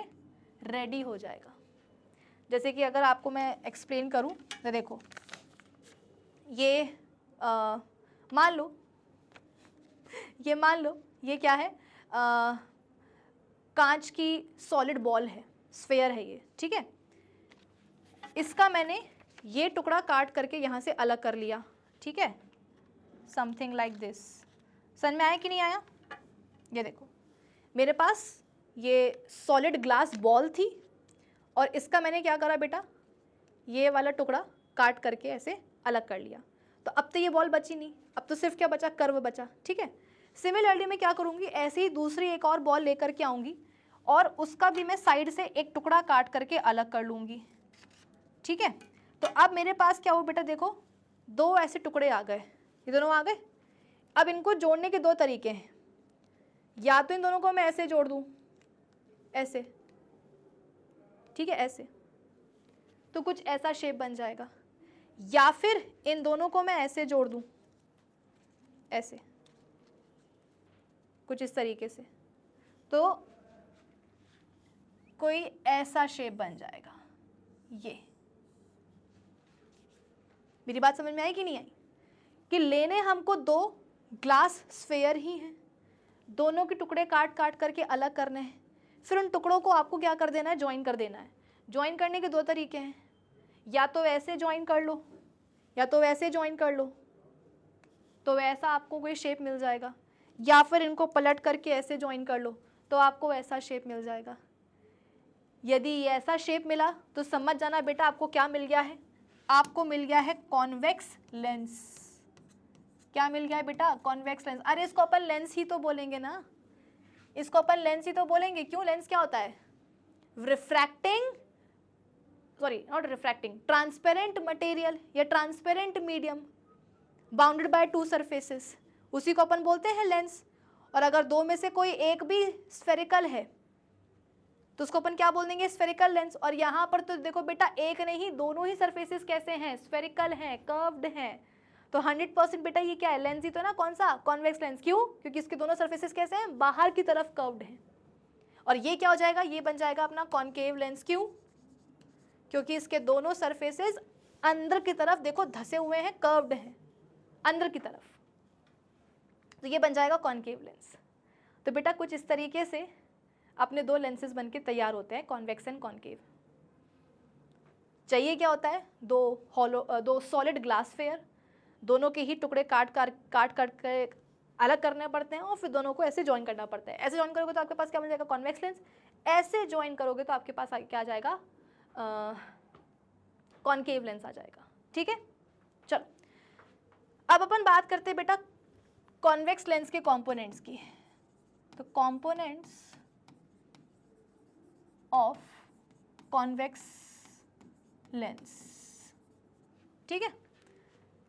रेडी हो जाएगा। जैसे कि अगर आपको मैं एक्सप्लेन करूं तो देखो, ये मान लो ये क्या है, कांच की सॉलिड बॉल है, स्फीयर है ये। ठीक है, इसका मैंने ये टुकड़ा काट करके यहाँ से अलग कर लिया। ठीक है, समथिंग लाइक दिस। समझ में आया कि नहीं आया? ये देखो मेरे पास ये सॉलिड ग्लास बॉल थी और इसका मैंने क्या करा बेटा, ये वाला टुकड़ा काट करके ऐसे अलग कर लिया। तो अब तो ये बॉल बची नहीं, अब तो सिर्फ क्या बचा, कर्व बचा। ठीक है, सिमिलरली मैं क्या करूँगी, ऐसे ही दूसरी एक और बॉल लेकर के आऊँगी और उसका भी मैं साइड से एक टुकड़ा काट करके अलग कर लूँगी। ठीक है, तो अब मेरे पास क्या हो बेटा, देखो दो ऐसे टुकड़े आ गए, ये दोनों आ गए। अब इनको जोड़ने के दो तरीके हैं, या तो इन दोनों को मैं ऐसे जोड़ दूँ, ऐसे, ठीक है ऐसे, तो कुछ ऐसा शेप बन जाएगा, या फिर इन दोनों को मैं ऐसे जोड़ दूँ, ऐसे कुछ इस तरीके से, तो कोई ऐसा शेप बन जाएगा। ये मेरी बात समझ में आई कि नहीं आई, कि लेने हमको दो ग्लास स्फीयर ही हैं, दोनों के टुकड़े काट काट करके अलग करने हैं, फिर उन टुकड़ों को आपको क्या कर देना है, ज्वाइन कर देना है। ज्वाइन करने के दो तरीके हैं, या तो ऐसे ज्वाइन कर लो या तो वैसे ज्वाइन कर लो, तो वैसा आपको कोई शेप मिल जाएगा, या फिर इनको पलट करके ऐसे ज्वाइन कर लो तो आपको ऐसा शेप मिल जाएगा। यदि ये ऐसा शेप मिला तो समझ जाना बेटा आपको क्या मिल गया है, आपको मिल गया है कॉन्वेक्स लेंस। क्या मिल गया है बेटा, कॉन्वेक्स लेंस। अरे इसको अपन लेंस ही तो बोलेंगे ना, इसको अपन लेंस ही तो बोलेंगे। क्यों, लेंस क्या होता है, refracting, sorry not refracting, transparent material या transparent medium bounded by two surfaces, उसी को अपन बोलते हैं लेंस। और अगर दो में से कोई एक भी स्फेरिकल है तो उसको अपन क्या बोल देंगे, स्फेरिकल लेंस। और यहाँ पर तो देखो बेटा एक नहीं दोनों ही सरफेसेस कैसे हैं, स्फेरिकल हैं, कर्व्ड हैं, तो 100% बेटा ये क्या है, लेंस ही तो ना, कौन सा, कॉन्वेक्स लेंस। क्यों, क्योंकि इसके दोनों सरफेसेस कैसे हैं, बाहर की तरफ कर्व्ड हैं। और ये क्या हो जाएगा, ये बन जाएगा अपना कॉनकेव लेंस। क्यों, क्योंकि इसके दोनों सरफेसेस अंदर की तरफ देखो धसे हुए हैं, कर्व्ड हैं अंदर की तरफ, तो ये बन जाएगा कॉनकेव लेंस। तो बेटा कुछ इस तरीके से अपने दो लेंसेज बनके तैयार होते हैं, कॉन्वेक्स एंड कॉनकेव। चाहिए क्या होता है, दो सॉलिड ग्लास स्फीयर, दोनों के ही टुकड़े काट के अलग करने पड़ते हैं और फिर दोनों को ऐसे ज्वाइन करना पड़ता है। ऐसे ज्वाइन करोगे तो आपके पास क्या मिल जाएगा, कॉन्वेक्स लेंस। ऐसे ज्वाइन करोगे तो आपके पास क्या आ जाएगा, कॉनकेव लेंस आ जाएगा। ठीक है, चलो अब अपन बात करते हैं बेटा कॉन्वेक्स लेंस के कंपोनेंट्स की। तो कंपोनेंट्स ऑफ कॉन्वेक्स लेंस, ठीक है,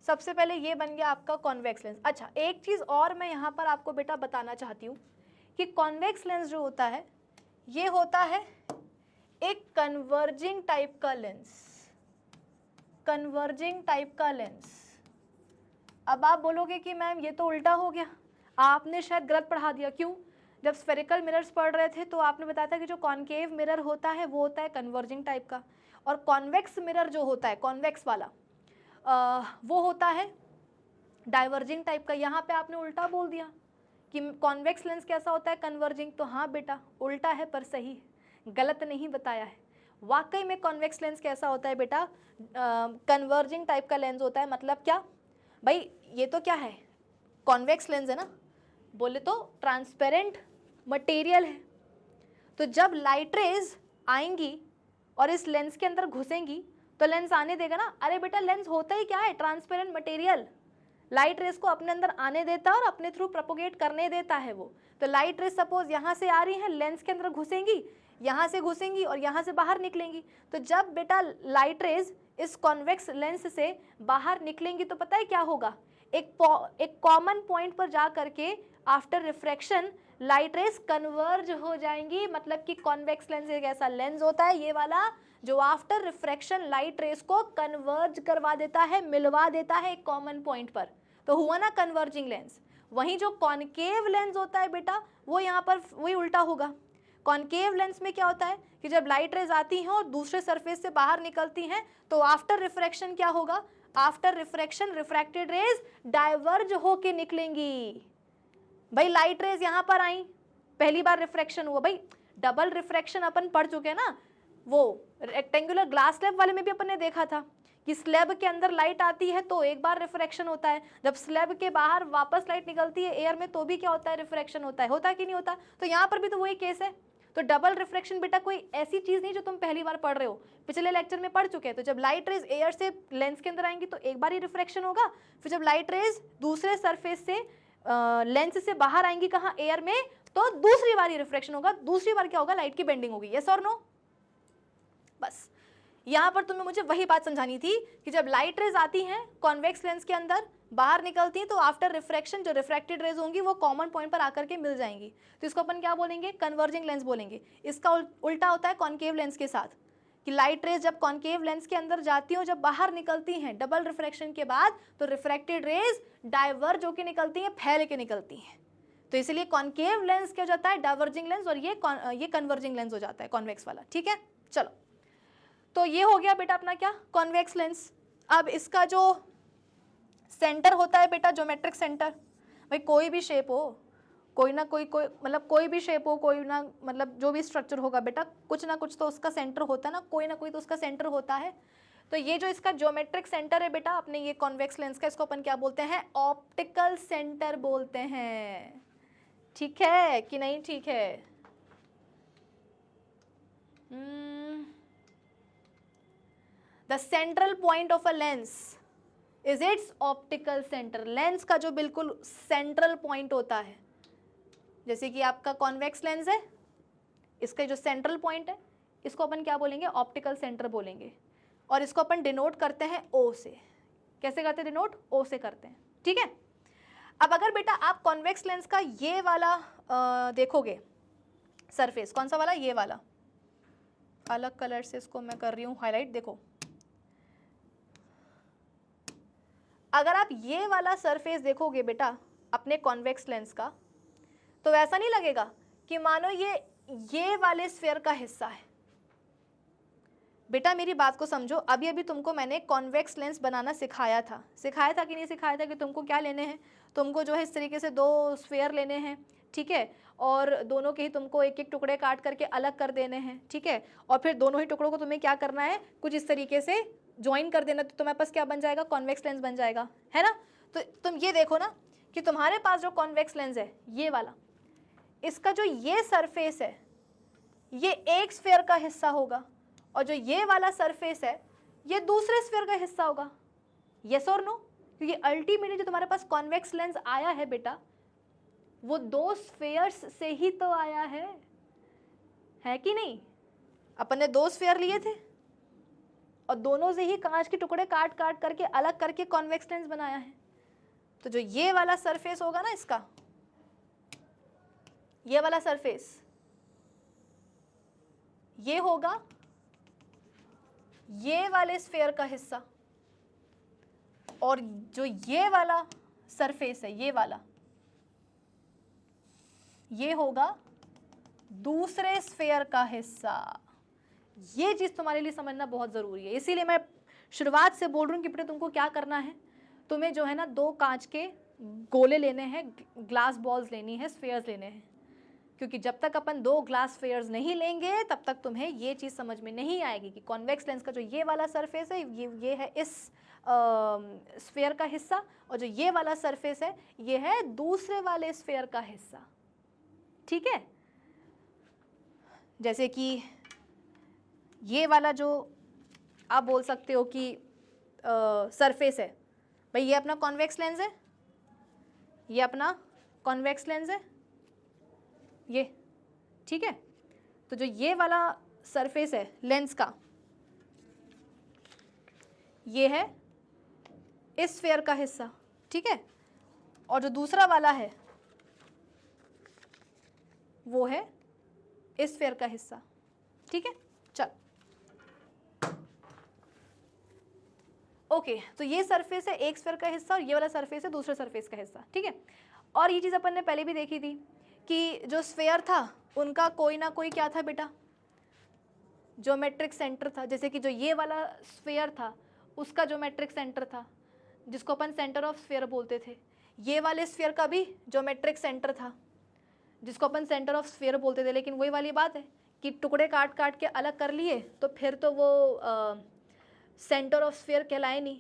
सबसे पहले ये बन गया आपका कॉन्वेक्स लेंस। अच्छा एक चीज़ और मैं यहाँ पर आपको बेटा बताना चाहती हूँ कि कॉन्वेक्स लेंस जो होता है ये होता है एक कन्वर्जिंग टाइप का लेंस, कन्वर्जिंग टाइप का लेंस। अब आप बोलोगे कि मैम ये तो उल्टा हो गया, आपने शायद गलत पढ़ा दिया। क्यों, जब स्फेरिकल मिरर्स पढ़ रहे थे तो आपने बताया था कि जो कॉनकेव मिरर होता है वो होता है कन्वर्जिंग टाइप का, और कॉन्वेक्स मिरर जो होता है कॉन्वेक्स वाला वो होता है डाइवर्जिंग टाइप का। यहाँ पे आपने उल्टा बोल दिया कि कॉन्वेक्स लेंस कैसा होता है, कन्वर्जिंग। तो हाँ बेटा उल्टा है पर सही है, गलत नहीं बताया है। वाकई में कॉन्वेक्स लेंस कैसा होता है बेटा, कन्वर्जिंग टाइप का लेंस होता है। मतलब क्या भाई, ये तो क्या है, कॉन्वेक्स लेंस है ना, बोले तो ट्रांसपेरेंट मटेरियल है। तो जब लाइट रेज आएंगी और इस लेंस के अंदर घुसेंगी तो लेंस आने देगा ना। अरे बेटा लेंस होता ही क्या है, ट्रांसपेरेंट मटेरियल, लाइट रेज को अपने अंदर आने देता है और अपने थ्रू प्रोपोगेट करने देता है वो। तो लाइट रेज सपोज यहाँ से आ रही है, लेंस के अंदर घुसेंगी, यहाँ से घुसेंगी और यहाँ से बाहर निकलेंगी। तो जब बेटा लाइट रेज इस कॉन्वेक्स लेंस से बाहर निकलेंगी तो पता है क्या होगा, एक कॉमन पॉइंट पर जा करके after refraction light rays converge हो जाएंगी। मतलब कि कॉन्वेक्स लेंस एक ऐसा लेंस होता है ये वाला जो आफ्टर रिफ्रैक्शन लाइट रेज को कन्वर्ज करवा देता है, मिलवा देता है एक कॉमन पॉइंट पर। तो हुआ ना कन्वर्जिंग लेंस। वहीं जो कॉनकेव लेंस होता है बेटा वो यहाँ पर वही उल्टा होगा। कॉनकेव लेंस में क्या होता है कि जब लाइट रेज आती हैं और दूसरे सरफेस से बाहर निकलती हैं तो आफ्टर रिफ्रैक्शन क्या होगा, after refraction refracted rays diverge होके निकलेंगी। भाई लाइट रेज यहाँ पर आई, पहली बार रिफ्रैक्शन हुआ, भाई डबल रिफ्रैक्शन अपन पढ़ चुके हैं ना, वो रेक्टेंगुलर ग्लास स्लैब वाले में भी अपन ने देखा था कि स्लैब के अंदर लाइट आती है तो एक बार रिफ्रैक्शन होता है, जब स्लैब के बाहर वापस लाइट निकलती है एयर में तो भी क्या होता है, रिफ्रैक्शन होता है कि नहीं होता। तो यहाँ पर भी तो वही केस है। तो डबल रिफ्रैक्शन बेटा कोई ऐसी चीज नहीं जो तुम पहली बार पढ़ रहे हो, पिछले लेक्चर में पढ़ चुके हैं। तो जब लाइट रेज एयर से लेंस के अंदर आएंगी तो एक बार ही रिफ्रैक्शन होगा, फिर जब लाइट रेज दूसरे सरफेस से लेंस से बाहर आएंगी कहाँ, एयर में, तो दूसरी बार ही रिफ्रैक्शन होगा। दूसरी बार क्या होगा, लाइट की बेंडिंग होगी। यस और नो। बस यहाँ पर तुम्हें मुझे वही बात समझानी थी कि जब लाइट रेज आती हैं कॉन्वेक्स लेंस के अंदर, बाहर निकलती हैं तो आफ्टर रिफ्रैक्शन जो रिफ्रैक्टेड रेज होंगी वो कॉमन पॉइंट पर आकर के मिल जाएंगी। तो इसको अपन क्या बोलेंगे, कन्वर्जिंग लेंस बोलेंगे। इसका उल्टा होता है कॉनकेव लेंस के साथ, कि लाइट रेज जब कॉनकेव लेंस के अंदर जाती हैं और जब बाहर निकलती हैं डबल रिफ्रैक्शन के बाद तो रिफ्रैक्टेड रेज डाइवर्ज होकर निकलती हैं, फैल के निकलती हैं। तो इसलिए कॉनकेव लेंस क्या हो जाता है, डाइवर्जिंग लेंस, और ये कन्वर्जिंग लेंस हो जाता है, कॉन्वेक्स वाला। ठीक है, चलो तो ये हो गया बेटा अपना क्या, कॉन्वेक्स लेंस। अब इसका जो सेंटर होता है बेटा, ज्योमेट्रिक सेंटर, भाई कोई भी शेप हो, कोई ना कोई मतलब कोई भी शेप हो, कोई ना मतलब जो भी स्ट्रक्चर होगा बेटा, कुछ ना कुछ तो उसका सेंटर होता है ना, कोई ना कोई तो उसका सेंटर होता है। तो ये जो इसका ज्योमेट्रिक सेंटर है बेटा अपने ये कॉन्वेक्स लेंस का, इसको अपन क्या बोलते हैं, ऑप्टिकल सेंटर बोलते हैं। ठीक है कि नहीं, ठीक है। The central point of a lens is it's optical centre. Lens का जो बिल्कुल सेंट्रल पॉइंट होता है, जैसे कि आपका कॉन्वेक्स लेंस है, इसका जो सेंट्रल पॉइंट है इसको अपन क्या बोलेंगे, ऑप्टिकल सेंटर बोलेंगे। और इसको अपन डिनोट करते हैं ओ से। कैसे करते हैं डिनोट, ओ से करते हैं। ठीक है। अब अगर बेटा आप कॉन्वेक्स लेंस का ये वाला देखोगे सरफेस, कौन सा वाला, ये वाला, अलग कलर से इसको मैं कर रही हूँ हाईलाइट, देखो अगर आप ये वाला सरफेस देखोगे बेटा अपने कॉन्वेक्स लेंस का, तो वैसा नहीं लगेगा कि मानो ये वाले स्फीयर का हिस्सा है। बेटा मेरी बात को समझो, अभी अभी तुमको मैंने कॉन्वेक्स लेंस बनाना सिखाया था कि नहीं सिखाया था, कि तुमको क्या लेने हैं, तुमको जो है इस तरीके से दो स्फीयर लेने हैं, ठीक है, और दोनों के ही तुमको एक एक टुकड़े काट करके अलग कर देने हैं, ठीक है, और फिर दोनों ही टुकड़ों को तुम्हें क्या करना है, कुछ इस तरीके से ज्वाइन कर देना, तो तुम्हारे पास क्या बन जाएगा, कॉन्वेक्स लेंस बन जाएगा, है ना। तो तुम ये देखो ना कि तुम्हारे पास जो कॉन्वेक्स लेंस है ये वाला, इसका जो ये सरफेस है ये एक स्फीयर का हिस्सा होगा, और जो ये वाला सरफेस है ये दूसरे स्फीयर का हिस्सा होगा। यस और नो, क्योंकि अल्टीमेटली जो तुम्हारे पास कॉन्वेक्स लेंस आया है बेटा वो दो स्फीयर्स से ही तो आया है कि नहीं। अपन ने दो स्फीयर लिए थे और दोनों से ही कांच के टुकड़े काट काट करके अलग करके कॉन्वेक्स लेंस बनाया है। तो जो ये वाला सरफेस होगा ना इसका, ये वाला सरफेस ये होगा ये वाले स्फीयर का हिस्सा, और जो ये वाला सरफेस है ये होगा दूसरे स्फीयर का हिस्सा। ये चीज तुम्हारे लिए समझना बहुत जरूरी है, इसीलिए मैं शुरुआत से बोल रही हूँ कि बेटा तुमको क्या करना है, तुम्हें जो है ना दो कांच के गोले लेने हैं, ग्लास बॉल्स लेनी है, स्फीयर्स लेने हैं, क्योंकि जब तक अपन 2 ग्लास स्फीयर्स नहीं लेंगे तब तक तुम्हें ये चीज़ समझ में नहीं आएगी कि कॉन्वेक्स लेंस का जो ये वाला सरफेस है ये है इस स्फीयर का हिस्सा, और जो ये वाला सरफेस है ये है दूसरे वाले स्फीयर का हिस्सा। ठीक है, जैसे कि ये वाला जो आप बोल सकते हो कि सरफेस है, भाई ये अपना कॉन्वेक्स लेंस है, ये अपना कॉन्वेक्स लेंस है ये, ठीक है। तो जो ये वाला सरफेस है लेंस का, ये है इस स्फीयर का हिस्सा, ठीक है, और जो दूसरा वाला है वो है इस स्फीयर का हिस्सा, ठीक है। चल ओके, तो ये सरफेस है एक स्फीयर का हिस्सा और ये वाला सरफेस है दूसरे सरफेस का हिस्सा, ठीक है। और ये चीज़ अपन ने पहले भी देखी थी कि जो स्फीयर था उनका कोई ना कोई क्या था बेटा, ज्योमेट्रिक सेंटर था। जैसे कि जो ये वाला स्फीयर था उसका ज्योमेट्रिक सेंटर था जिसको अपन सेंटर ऑफ स्फीयर बोलते थे, ये वाले स्फीयर का भी ज्योमेट्रिक सेंटर था जिसको अपन सेंटर ऑफ स्फीयर बोलते थे। लेकिन वही वाली बात है कि टुकड़े काट काट के अलग कर लिए तो फिर तो वो सेंटर ऑफ स्फीयर कहलाए नहीं,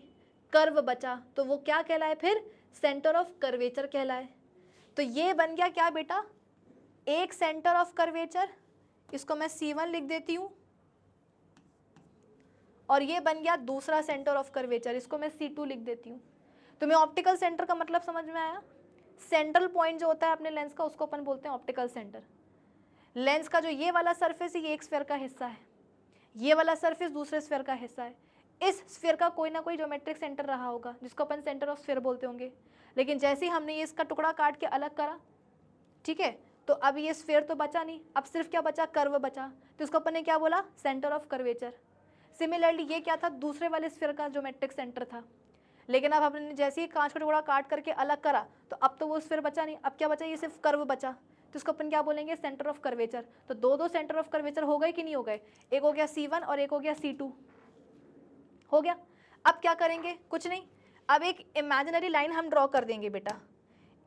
कर्व बचा तो वो क्या कहलाए, फिर सेंटर ऑफ कर्वेचर कहलाए। तो ये बन गया क्या बेटा, एक सेंटर ऑफ कर्वेचर, इसको मैं C1 लिख देती हूँ, और ये बन गया दूसरा सेंटर ऑफ कर्वेचर, इसको मैं C2 लिख देती हूँ। तो मैं ऑप्टिकल सेंटर का मतलब समझ में आया, सेंट्रल पॉइंट जो होता है अपने लेंस का उसको अपन बोलते हैं ऑप्टिकल सेंटर। लेंस का जो ये वाला सरफेस है ये एक स्फीयर का हिस्सा है, ये वाला सरफेस दूसरे स्फीयर का हिस्सा है, इस स्फीयर का कोई ना कोई ज्योमेट्रिक सेंटर रहा होगा जिसको अपन सेंटर ऑफ स्फीयर बोलते होंगे। लेकिन जैसे ही हमने ये इसका टुकड़ा काट के अलग करा, ठीक है, तो अब ये स्फीयर तो बचा नहीं, अब सिर्फ क्या बचा, कर्व बचा, तो इसको अपन ने क्या बोला, सेंटर ऑफ कर्वेचर। सिमिलरली ये क्या था, दूसरे वाले स्फीयर का ज्योमेट्रिक सेंटर था। लेकिन अब हमने जैसे ही कांच का टुकड़ा काट करके अलग करा तो अब तो वो स्फीयर बचा नहीं, अब क्या बचा, ये सिर्फ कर्व बचा, तो इसको अपन क्या बोलेंगे, सेंटर ऑफ कर्वेचर। तो दो सेंटर ऑफ कर्वेचर हो गए कि नहीं हो गए, एक हो गया C1 और एक हो गया C2, हो गया। अब क्या करेंगे, कुछ नहीं, अब एक इमेजिनरी लाइन हम ड्रॉ कर देंगे बेटा,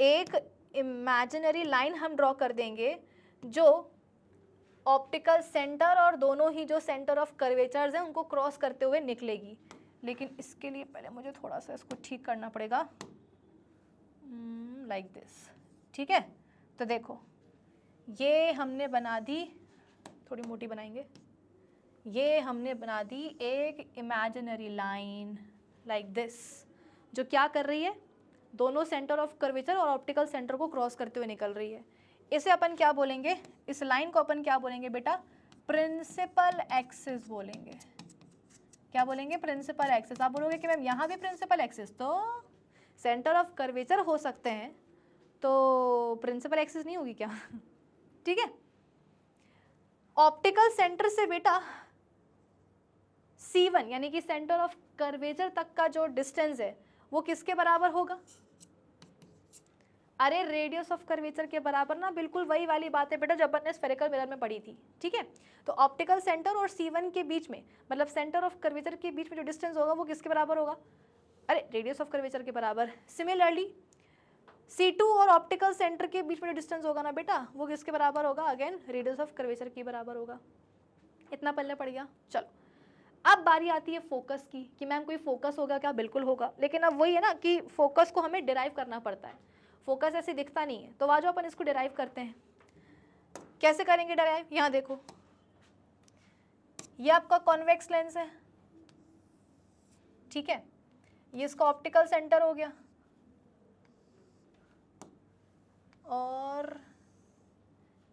एक इमेजिनरी लाइन हम ड्रॉ कर देंगे जो ऑप्टिकल सेंटर और दोनों ही जो सेंटर ऑफ कर्वेचर्स हैं उनको क्रॉस करते हुए निकलेगी। लेकिन इसके लिए पहले मुझे थोड़ा सा इसको ठीक करना पड़ेगा, लाइक दिस, ठीक है। तो देखो ये हमने बना दी, थोड़ी मोटी बनाएंगे, ये हमने बना दी एक इमेजिनरी लाइन लाइक दिस, जो क्या कर रही है, दोनों सेंटर ऑफ कर्वेचर और ऑप्टिकल सेंटर को क्रॉस करते हुए निकल रही है। इसे अपन क्या बोलेंगे, इस लाइन को अपन क्या बोलेंगे बेटा, प्रिंसिपल एक्सिस बोलेंगे। क्या बोलेंगे, प्रिंसिपल एक्सिस। आप बोलोगे कि मैम यहाँ भी प्रिंसिपल एक्सिस, तो सेंटर ऑफ कर्वेचर हो सकते हैं तो प्रिंसिपल एक्सिस नहीं होगी क्या ठीक है। ऑप्टिकल सेंटर से बेटा C1 यानी कि सेंटर ऑफ कर्वेचर तक का जो डिस्टेंस है वो किसके बराबर होगा, अरे रेडियस ऑफ कर्वेचर के बराबर ना, बिल्कुल वही वाली बात है बेटा जो अपन ने स्फेरिकल मिरर में पढ़ी थी, ठीक है। तो ऑप्टिकल सेंटर और C1 के बीच में, मतलब सेंटर ऑफ कर्वेचर के बीच में जो डिस्टेंस होगा वो किसके बराबर होगा, अरे रेडियस ऑफ कर्वेचर के बराबर। सिमिलरली C2 और ऑप्टिकल सेंटर के बीच में जो डिस्टेंस होगा ना बेटा वो किसके बराबर होगा, अगेन रेडियस ऑफ कर्वेचर के बराबर होगा। इतना पहले पड़ गया। चलो अब बारी आती है फोकस की, कि मैम कोई फोकस होगा क्या, बिल्कुल होगा, लेकिन अब वही है ना कि फोकस को हमें डिराइव करना पड़ता है, फोकस ऐसे दिखता नहीं है। तो आज अपन इसको डिराइव करते हैं, कैसे करेंगे डिराइव, यहाँ देखो ये आपका कॉन्वेक्स लेंस है, ठीक है, ये इसका ऑप्टिकल सेंटर हो गया, और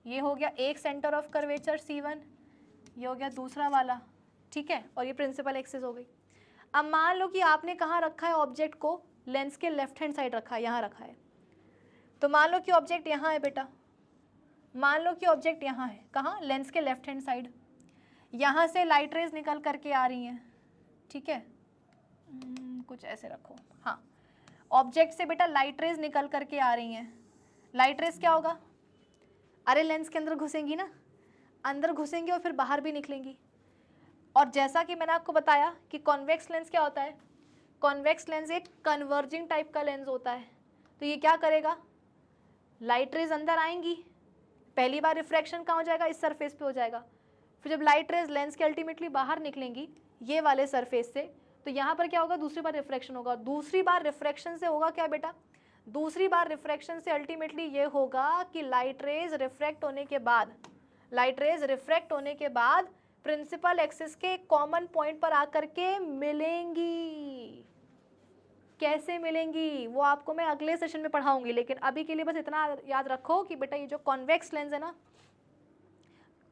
ये हो गया एक सेंटर ऑफ कर्वेचर C1, ये हो गया दूसरा वाला, ठीक है, और ये प्रिंसिपल एक्सिस हो गई। अब मान लो कि आपने कहाँ रखा है ऑब्जेक्ट को, लेंस के लेफ्ट हैंड साइड रखा है, यहाँ रखा है। तो मान लो कि ऑब्जेक्ट यहाँ है बेटा, मान लो कि ऑब्जेक्ट यहाँ है, कहाँ, लेंस के लेफ्ट हैंड साइड। यहाँ से लाइट रेज निकल करके आ रही हैं, ठीक है, कुछ ऐसे रखो, हाँ, ऑब्जेक्ट से बेटा लाइट रेज निकल करके आ रही हैं। लाइट रेज क्या होगा, अरे लेंस के अंदर घुसेंगी ना, अंदर घुसेंगी और फिर बाहर भी निकलेंगी। और जैसा कि मैंने आपको बताया कि कॉन्वेक्स लेंस क्या होता है, कॉन्वेक्स लेंस एक कन्वर्जिंग टाइप का लेंस होता है। तो ये क्या करेगा, लाइट रेज अंदर आएंगी, पहली बार रिफ्रैक्शन कहाँ हो जाएगा, इस सरफेस पे हो जाएगा। फिर जब लाइट रेज लेंस के अल्टीमेटली बाहर निकलेंगी ये वाले सरफेस से, तो यहाँ पर क्या होगा, दूसरी बार रिफ्रैक्शन होगा। दूसरी बार रिफ्रैक्शन से होगा क्या बेटा, दूसरी बार रिफ्रैक्शन से अल्टीमेटली ये होगा कि लाइट रेज रिफ्रैक्ट होने के बाद, लाइट रेज रिफ्रैक्ट होने के बाद प्रिंसिपल एक्सिस के कॉमन पॉइंट पर आकर के मिलेंगी। कैसे मिलेंगी वो आपको मैं अगले सेशन में पढ़ाऊंगी, लेकिन अभी के लिए बस इतना याद रखो कि बेटा ये जो कॉन्वेक्स लेंस है ना,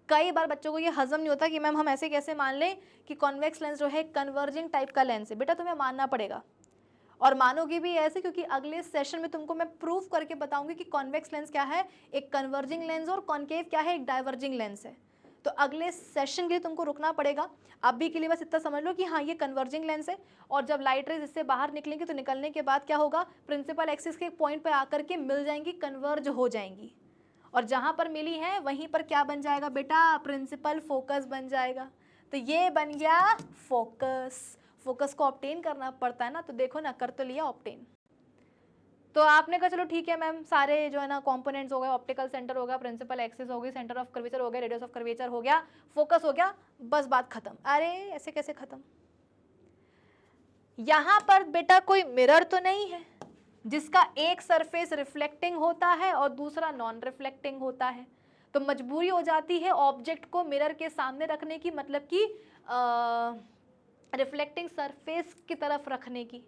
कई बार बच्चों को ये हजम नहीं होता कि मैम हम ऐसे कैसे मान लें कि कॉन्वेक्स लेंस जो है कन्वर्जिंग टाइप का लेंस है। बेटा तुम्हें मानना पड़ेगा, और मानोगी भी ऐसे, क्योंकि अगले सेशन में तुमको मैं प्रूफ करके बताऊंगी कि कॉन्वेक्स लेंस क्या है, एक कन्वर्जिंग लेंस, और कॉन्केव क्या है, एक डाइवर्जिंग लेंस है। तो अगले सेशन के लिए तुमको रुकना पड़ेगा। अभी के लिए बस इतना समझ लो कि हाँ ये कन्वर्जिंग लेंस है, और जब लाइट रेज इससे बाहर निकलेंगी तो निकलने के बाद क्या होगा, प्रिंसिपल एक्सिस के पॉइंट पर आकर के मिल जाएंगी, कन्वर्ज हो जाएंगी, और जहाँ पर मिली है वहीं पर क्या बन जाएगा बेटा, प्रिंसिपल फोकस बन जाएगा। तो ये बन गया फोकस। फोकस को ऑब्टेन करना पड़ता है ना, तो देखो ना, कर तो लिया ऑब्टेन। तो आपने कहा चलो ठीक है मैम, सारे जो है ना कंपोनेंट्स हो गए, ऑप्टिकल सेंटर हो गया, प्रिंसिपल एक्सिस हो गई, सेंटर ऑफ कर्वेचर हो गया, रेडियस ऑफ कर्वेचर हो गया, फोकस हो गया, बस बात खत्म। अरे ऐसे कैसे खत्म, यहाँ पर बेटा कोई मिरर तो नहीं है जिसका एक सरफेस रिफ्लेक्टिंग होता है और दूसरा नॉन रिफ्लेक्टिंग होता है, तो मजबूरी हो जाती है ऑब्जेक्ट को मिरर के सामने रखने की, मतलब कि रिफ्लेक्टिंग सरफेस की तरफ रखने की।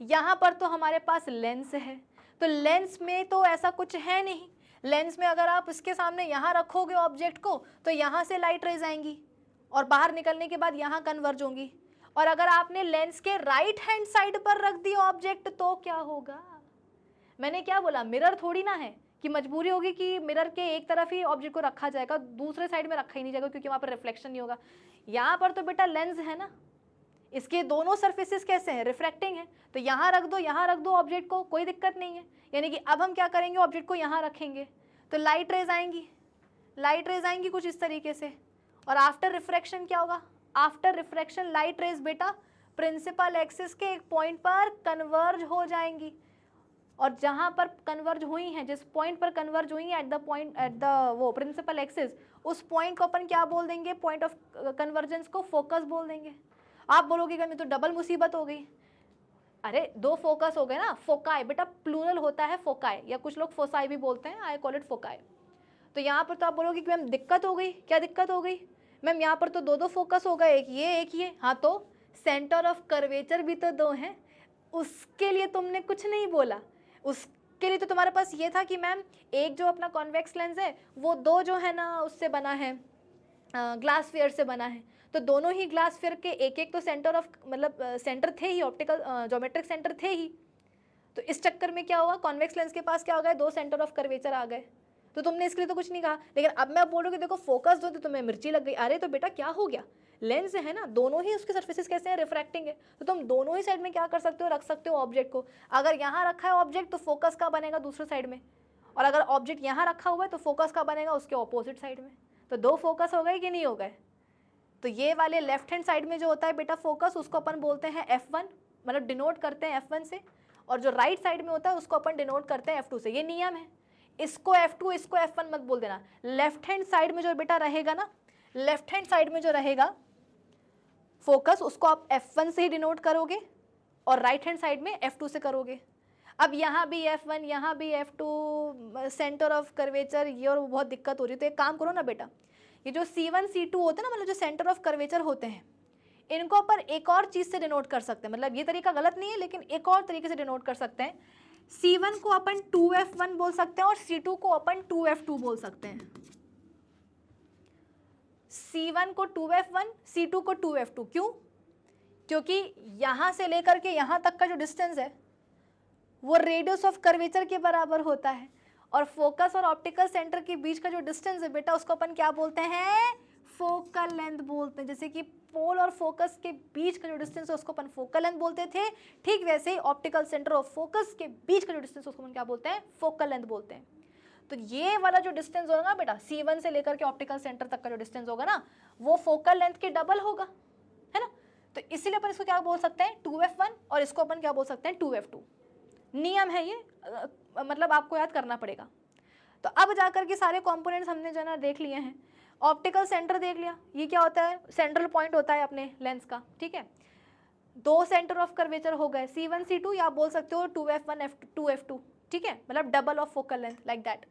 यहाँ पर तो हमारे पास लेंस है, तो लेंस में तो ऐसा कुछ है नहीं। लेंस में अगर आप इसके सामने यहाँ रखोगे ऑब्जेक्ट को, तो यहाँ से लाइट रेज आएंगी और बाहर निकलने के बाद यहाँ कन्वर्ज होंगी। और अगर आपने लेंस के राइट हैंड साइड पर रख दिया ऑब्जेक्ट तो क्या होगा, मैंने क्या बोला, मिरर थोड़ी ना है कि मजबूरी होगी कि मिरर के एक तरफ ही ऑब्जेक्ट को रखा जाएगा, दूसरे साइड में रखा ही नहीं जाएगा, क्योंकि वहाँ पर रिफ्लेक्शन नहीं होगा। यहाँ पर तो बेटा लेंस है ना, इसके दोनों सरफेसेस कैसे हैं, रिफ्रैक्टिंग है, तो यहाँ रख दो ऑब्जेक्ट को, कोई दिक्कत नहीं है। यानी कि अब हम क्या करेंगे, ऑब्जेक्ट को यहाँ रखेंगे तो लाइट रेज आएंगी, लाइट रेज आएंगी कुछ इस तरीके से, और आफ्टर रिफ्रैक्शन क्या होगा, आफ्टर रिफ्रैक्शन लाइट रेज बेटा प्रिंसिपल एक्सिस के एक पॉइंट पर कन्वर्ज हो जाएंगी, और जहाँ पर कन्वर्ज हुई हैं, जिस पॉइंट पर कन्वर्ज हुई हैं एट द वो प्रिंसिपल एक्सिस, उस पॉइंट को अपन क्या बोल देंगे, पॉइंट ऑफ कन्वर्जेंस को फोकस बोल देंगे। आप बोलोगे कि तो डबल मुसीबत हो गई, अरे दो फोकस हो गए ना, फोकाई बेटा प्लूरल होता है फोकाई, या कुछ लोग फोसाई भी बोलते हैं, आई कॉल इट फोकाई। तो यहाँ पर तो आप बोलोगे कि मैम दिक्कत हो गई, क्या दिक्कत हो गई मैम, यहाँ पर तो दो फोकस हो गए, एक ये, हाँ तो सेंटर ऑफ कर्वेचर भी तो दो हैं, उसके लिए तुमने कुछ नहीं बोला, उसके लिए तो तुम्हारे पास ये था कि मैम एक जो अपना कॉन्वेक्स लेंस है वो दो जो है ना उससे बना है, ग्लास फेयर से बना है, तो दोनों ही ग्लास फेयर के एक एक तो सेंटर ऑफ मतलब सेंटर थे ही, ऑप्टिकल ज्योमेट्रिक सेंटर थे ही, तो इस चक्कर में क्या हुआ, कॉन्वेक्स लेंस के पास क्या हो गए, दो सेंटर ऑफ कर्वेचर आ गए, तो तुमने इसके लिए तो कुछ नहीं कहा। लेकिन अब मैं बोल रही हूँ कि देखो फोकस दो, तो तुम्हें मिर्ची लग गई, अरे तो बेटा क्या हो गया, लेंस है ना, दोनों ही उसके सरफेसेस कैसे हैं, रिफ्रैक्टिंग है, तो तुम दोनों ही साइड में क्या कर सकते हो, रख सकते हो ऑब्जेक्ट को। अगर यहाँ रखा है ऑब्जेक्ट तो फोकस का बनेगा दूसरे साइड में, और अगर ऑब्जेक्ट यहाँ रखा हुआ है तो फोकस का बनेगा उसके ऑपोजिट साइड में, तो दो फोकस हो गए कि नहीं हो गए। तो ये वाले लेफ्ट हैंड साइड में जो होता है बेटा फोकस, उसको अपन बोलते हैं F1, मतलब डिनोट करते हैं F1 से, और जो राइट साइड में होता है उसको अपन डिनोट करते हैं F2 से। ये नियम है, इसको F2 इसको F1 मत बोल देना। लेफ्ट हैंड साइड में जो बेटा रहेगा ना, लेफ्ट हैंड साइड में जो रहेगा फोकस, उसको आप F1 से ही डिनोट करोगे, और राइट हैंड साइड में F2 से करोगे। अब यहाँ भी F1 यहाँ भी F2, सेंटर ऑफ कर्वेचर ये और वो बहुत दिक्कत हो रही है। तो एक काम करो ना बेटा, ये जो C1 C2 होते हैं ना, मतलब जो सेंटर ऑफ कर्वेचर होते हैं, इनको अपन एक और चीज़ से डिनोट कर सकते हैं, मतलब ये तरीका गलत नहीं है लेकिन एक और तरीके से डिनोट कर सकते हैं। C1 को अपन 2F1 बोल सकते हैं और C2 को अपन 2F2 बोल सकते हैं। C1 को 2F1, C2 को 2F2, क्यों? क्योंकि यहाँ से लेकर के यहाँ तक का जो डिस्टेंस है वो रेडियस ऑफ कर्वेचर के बराबर होता है, और फोकस और ऑप्टिकल सेंटर के बीच का जो डिस्टेंस है बेटा उसको अपन क्या बोलते हैं, फोकल लेंथ बोलते हैं। जैसे कि पोल और फोकस के बीच का जो डिस्टेंस है उसको अपन फोकल लेंथ बोलते थे, ठीक वैसे ही ऑप्टिकल सेंटर और फोकस के बीच का जो डिस्टेंस है उसको अपन क्या बोलते हैं, फोकल लेंथ बोलते हैं। तो ये वाला जो डिस्टेंस होगा बेटा C1 से लेकर के ऑप्टिकल सेंटर तक का जो डिस्टेंस होगा ना, वो फोकल लेंथ के डबल होगा, है ना। तो इसीलिए अपन इसको क्या बोल सकते हैं, 2F1, और इसको अपन क्या बोल सकते हैं, 2F2। नियम है ये, मतलब आपको याद करना पड़ेगा। तो अब जाकर के सारे कंपोनेंट्स हमने जो है ना देख लिए हैं। ऑप्टिकल सेंटर देख लिया, ये क्या होता है, सेंट्रल पॉइंट होता है अपने लेंस का, ठीक है। दो सेंटर ऑफ कर्वेचर हो गए, C1 C2, या आप बोल सकते हो 2f1 f2 f2, ठीक है, मतलब double of focal length like that.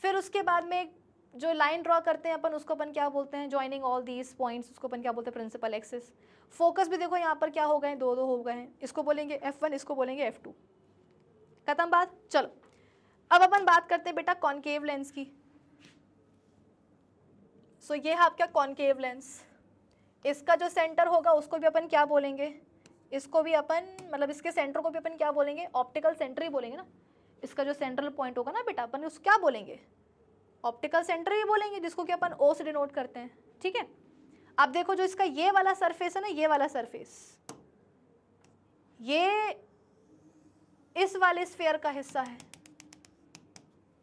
फिर उसके बाद में जो लाइन ड्रॉ करते हैं अपन, उसको अपन क्या बोलते हैं, ज्वाइनिंग ऑल दीज पॉइंट्स, उसको अपन क्या बोलते हैं, प्रिंसिपल एक्सिस। फोकस भी देखो यहाँ पर क्या हो गए, दो दो हो गए हैं, इसको बोलेंगे f1, इसको बोलेंगे f2। खत्म बात। चलो अब अपन बात करते हैं बेटा कॉनकेव लेंस की। सो ये है आपका कॉनकेव लेंस। इसका जो सेंटर होगा उसको भी अपन क्या बोलेंगे, इसको भी अपन, मतलब इसके सेंटर को भी अपन क्या बोलेंगे, ऑप्टिकल सेंटर ही बोलेंगे ना। इसका जो सेंट्रल पॉइंट होगा ना बेटा, अपन उसको क्या बोलेंगे, ऑप्टिकल सेंटर ही बोलेंगे, जिसको कि अपन O से डिनोट करते हैं, ठीक है। अब देखो जो इसका ये वाला सरफेस है ना, ये वाला सरफेस, ये इस वाले स्फीयर का हिस्सा है,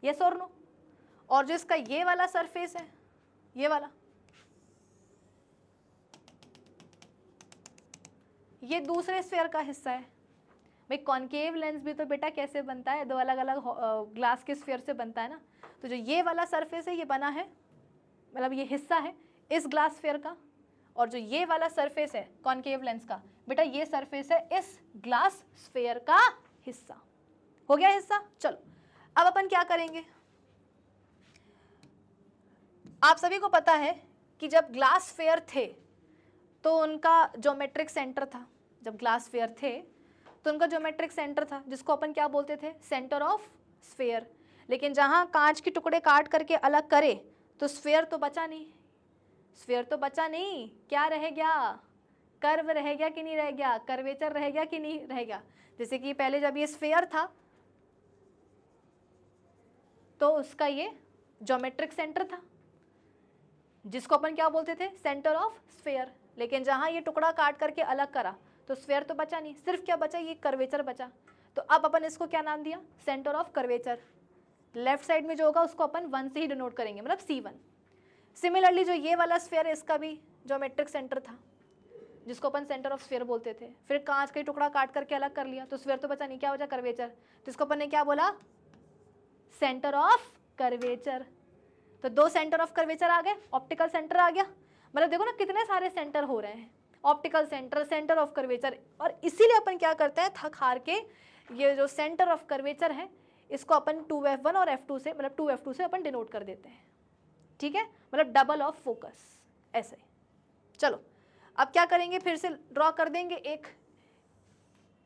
यस और नो। और जो इसका ये वाला सरफेस है, ये वाला, ये दूसरे स्फीयर का हिस्सा है। भाई कॉनकेव लेंस भी तो बेटा कैसे बनता है, दो अलग अलग ग्लास के स्फीयर से बनता है ना। तो जो ये वाला सरफेस है ये बना है, मतलब ये हिस्सा है इस ग्लास स्फीयर का, और जो ये वाला सरफेस है कॉनकेव लेंस का बेटा, ये सरफेस है इस ग्लास स्फीयर का हिस्सा। हो गया हिस्सा। चलो अब अपन क्या करेंगे, आप सभी को पता है कि जब ग्लास स्फीयर थे तो उनका ज्योमेट्रिक सेंटर था, जब ग्लास स्फीयर थे तो उनका ज्योमेट्रिक सेंटर था, जिसको अपन क्या बोलते थे, सेंटर ऑफ स्फीयर। लेकिन जहाँ कांच के टुकड़े काट करके अलग करे तो स्फीयर तो बचा नहीं, स्फीयर तो बचा नहीं, क्या रह गया, कर्व रह गया कि नहीं रह गया, कर्वेचर रह गया कि नहीं रह गया। जैसे कि पहले जब ये स्फीयर था तो उसका ये ज्योमेट्रिक सेंटर था, जिसको अपन क्या बोलते थे, सेंटर ऑफ स्फीयर। लेकिन जहाँ ये टुकड़ा काट करके अलग करा तो स्फीयर तो बचा नहीं, सिर्फ क्या बचा, ये कर्वेचर बचा। तो अब अपन इसको क्या नाम दिया, centre of curvature. Left side में जो होगा उसको अपन 1 से ही डिनोट करेंगे, मतलब C1। सिमिलरली जो ये वाला स्फीयर है इसका भी ज्योमेट्रिक सेंटर था, जिसको अपन सेंटर ऑफ स्फीयर बोलते थे। फिर कांच का टुकड़ा काट करके अलग कर लिया तो स्फीयर तो बचा नहीं, क्या बचा, कर्वेचर। तो इसको अपन ने क्या बोला, सेंटर ऑफ कर्वेचर। तो दो सेंटर ऑफ कर्वेचर आ गए, ऑप्टिकल सेंटर आ गया, मतलब देखो ना कितने सारे सेंटर हो रहे हैं, optical centre, centre of curvature. और इसीलिए अपन क्या करते हैं, थक हार के ये जो सेंटर ऑफ कर्वेचर है इसको अपन 2f1 और f2 से, मतलब 2f2 से अपन डिनोट कर देते हैं, ठीक है, मतलब डबल ऑफ फोकस ऐसे। चलो अब क्या करेंगे, फिर से ड्रॉ कर देंगे एक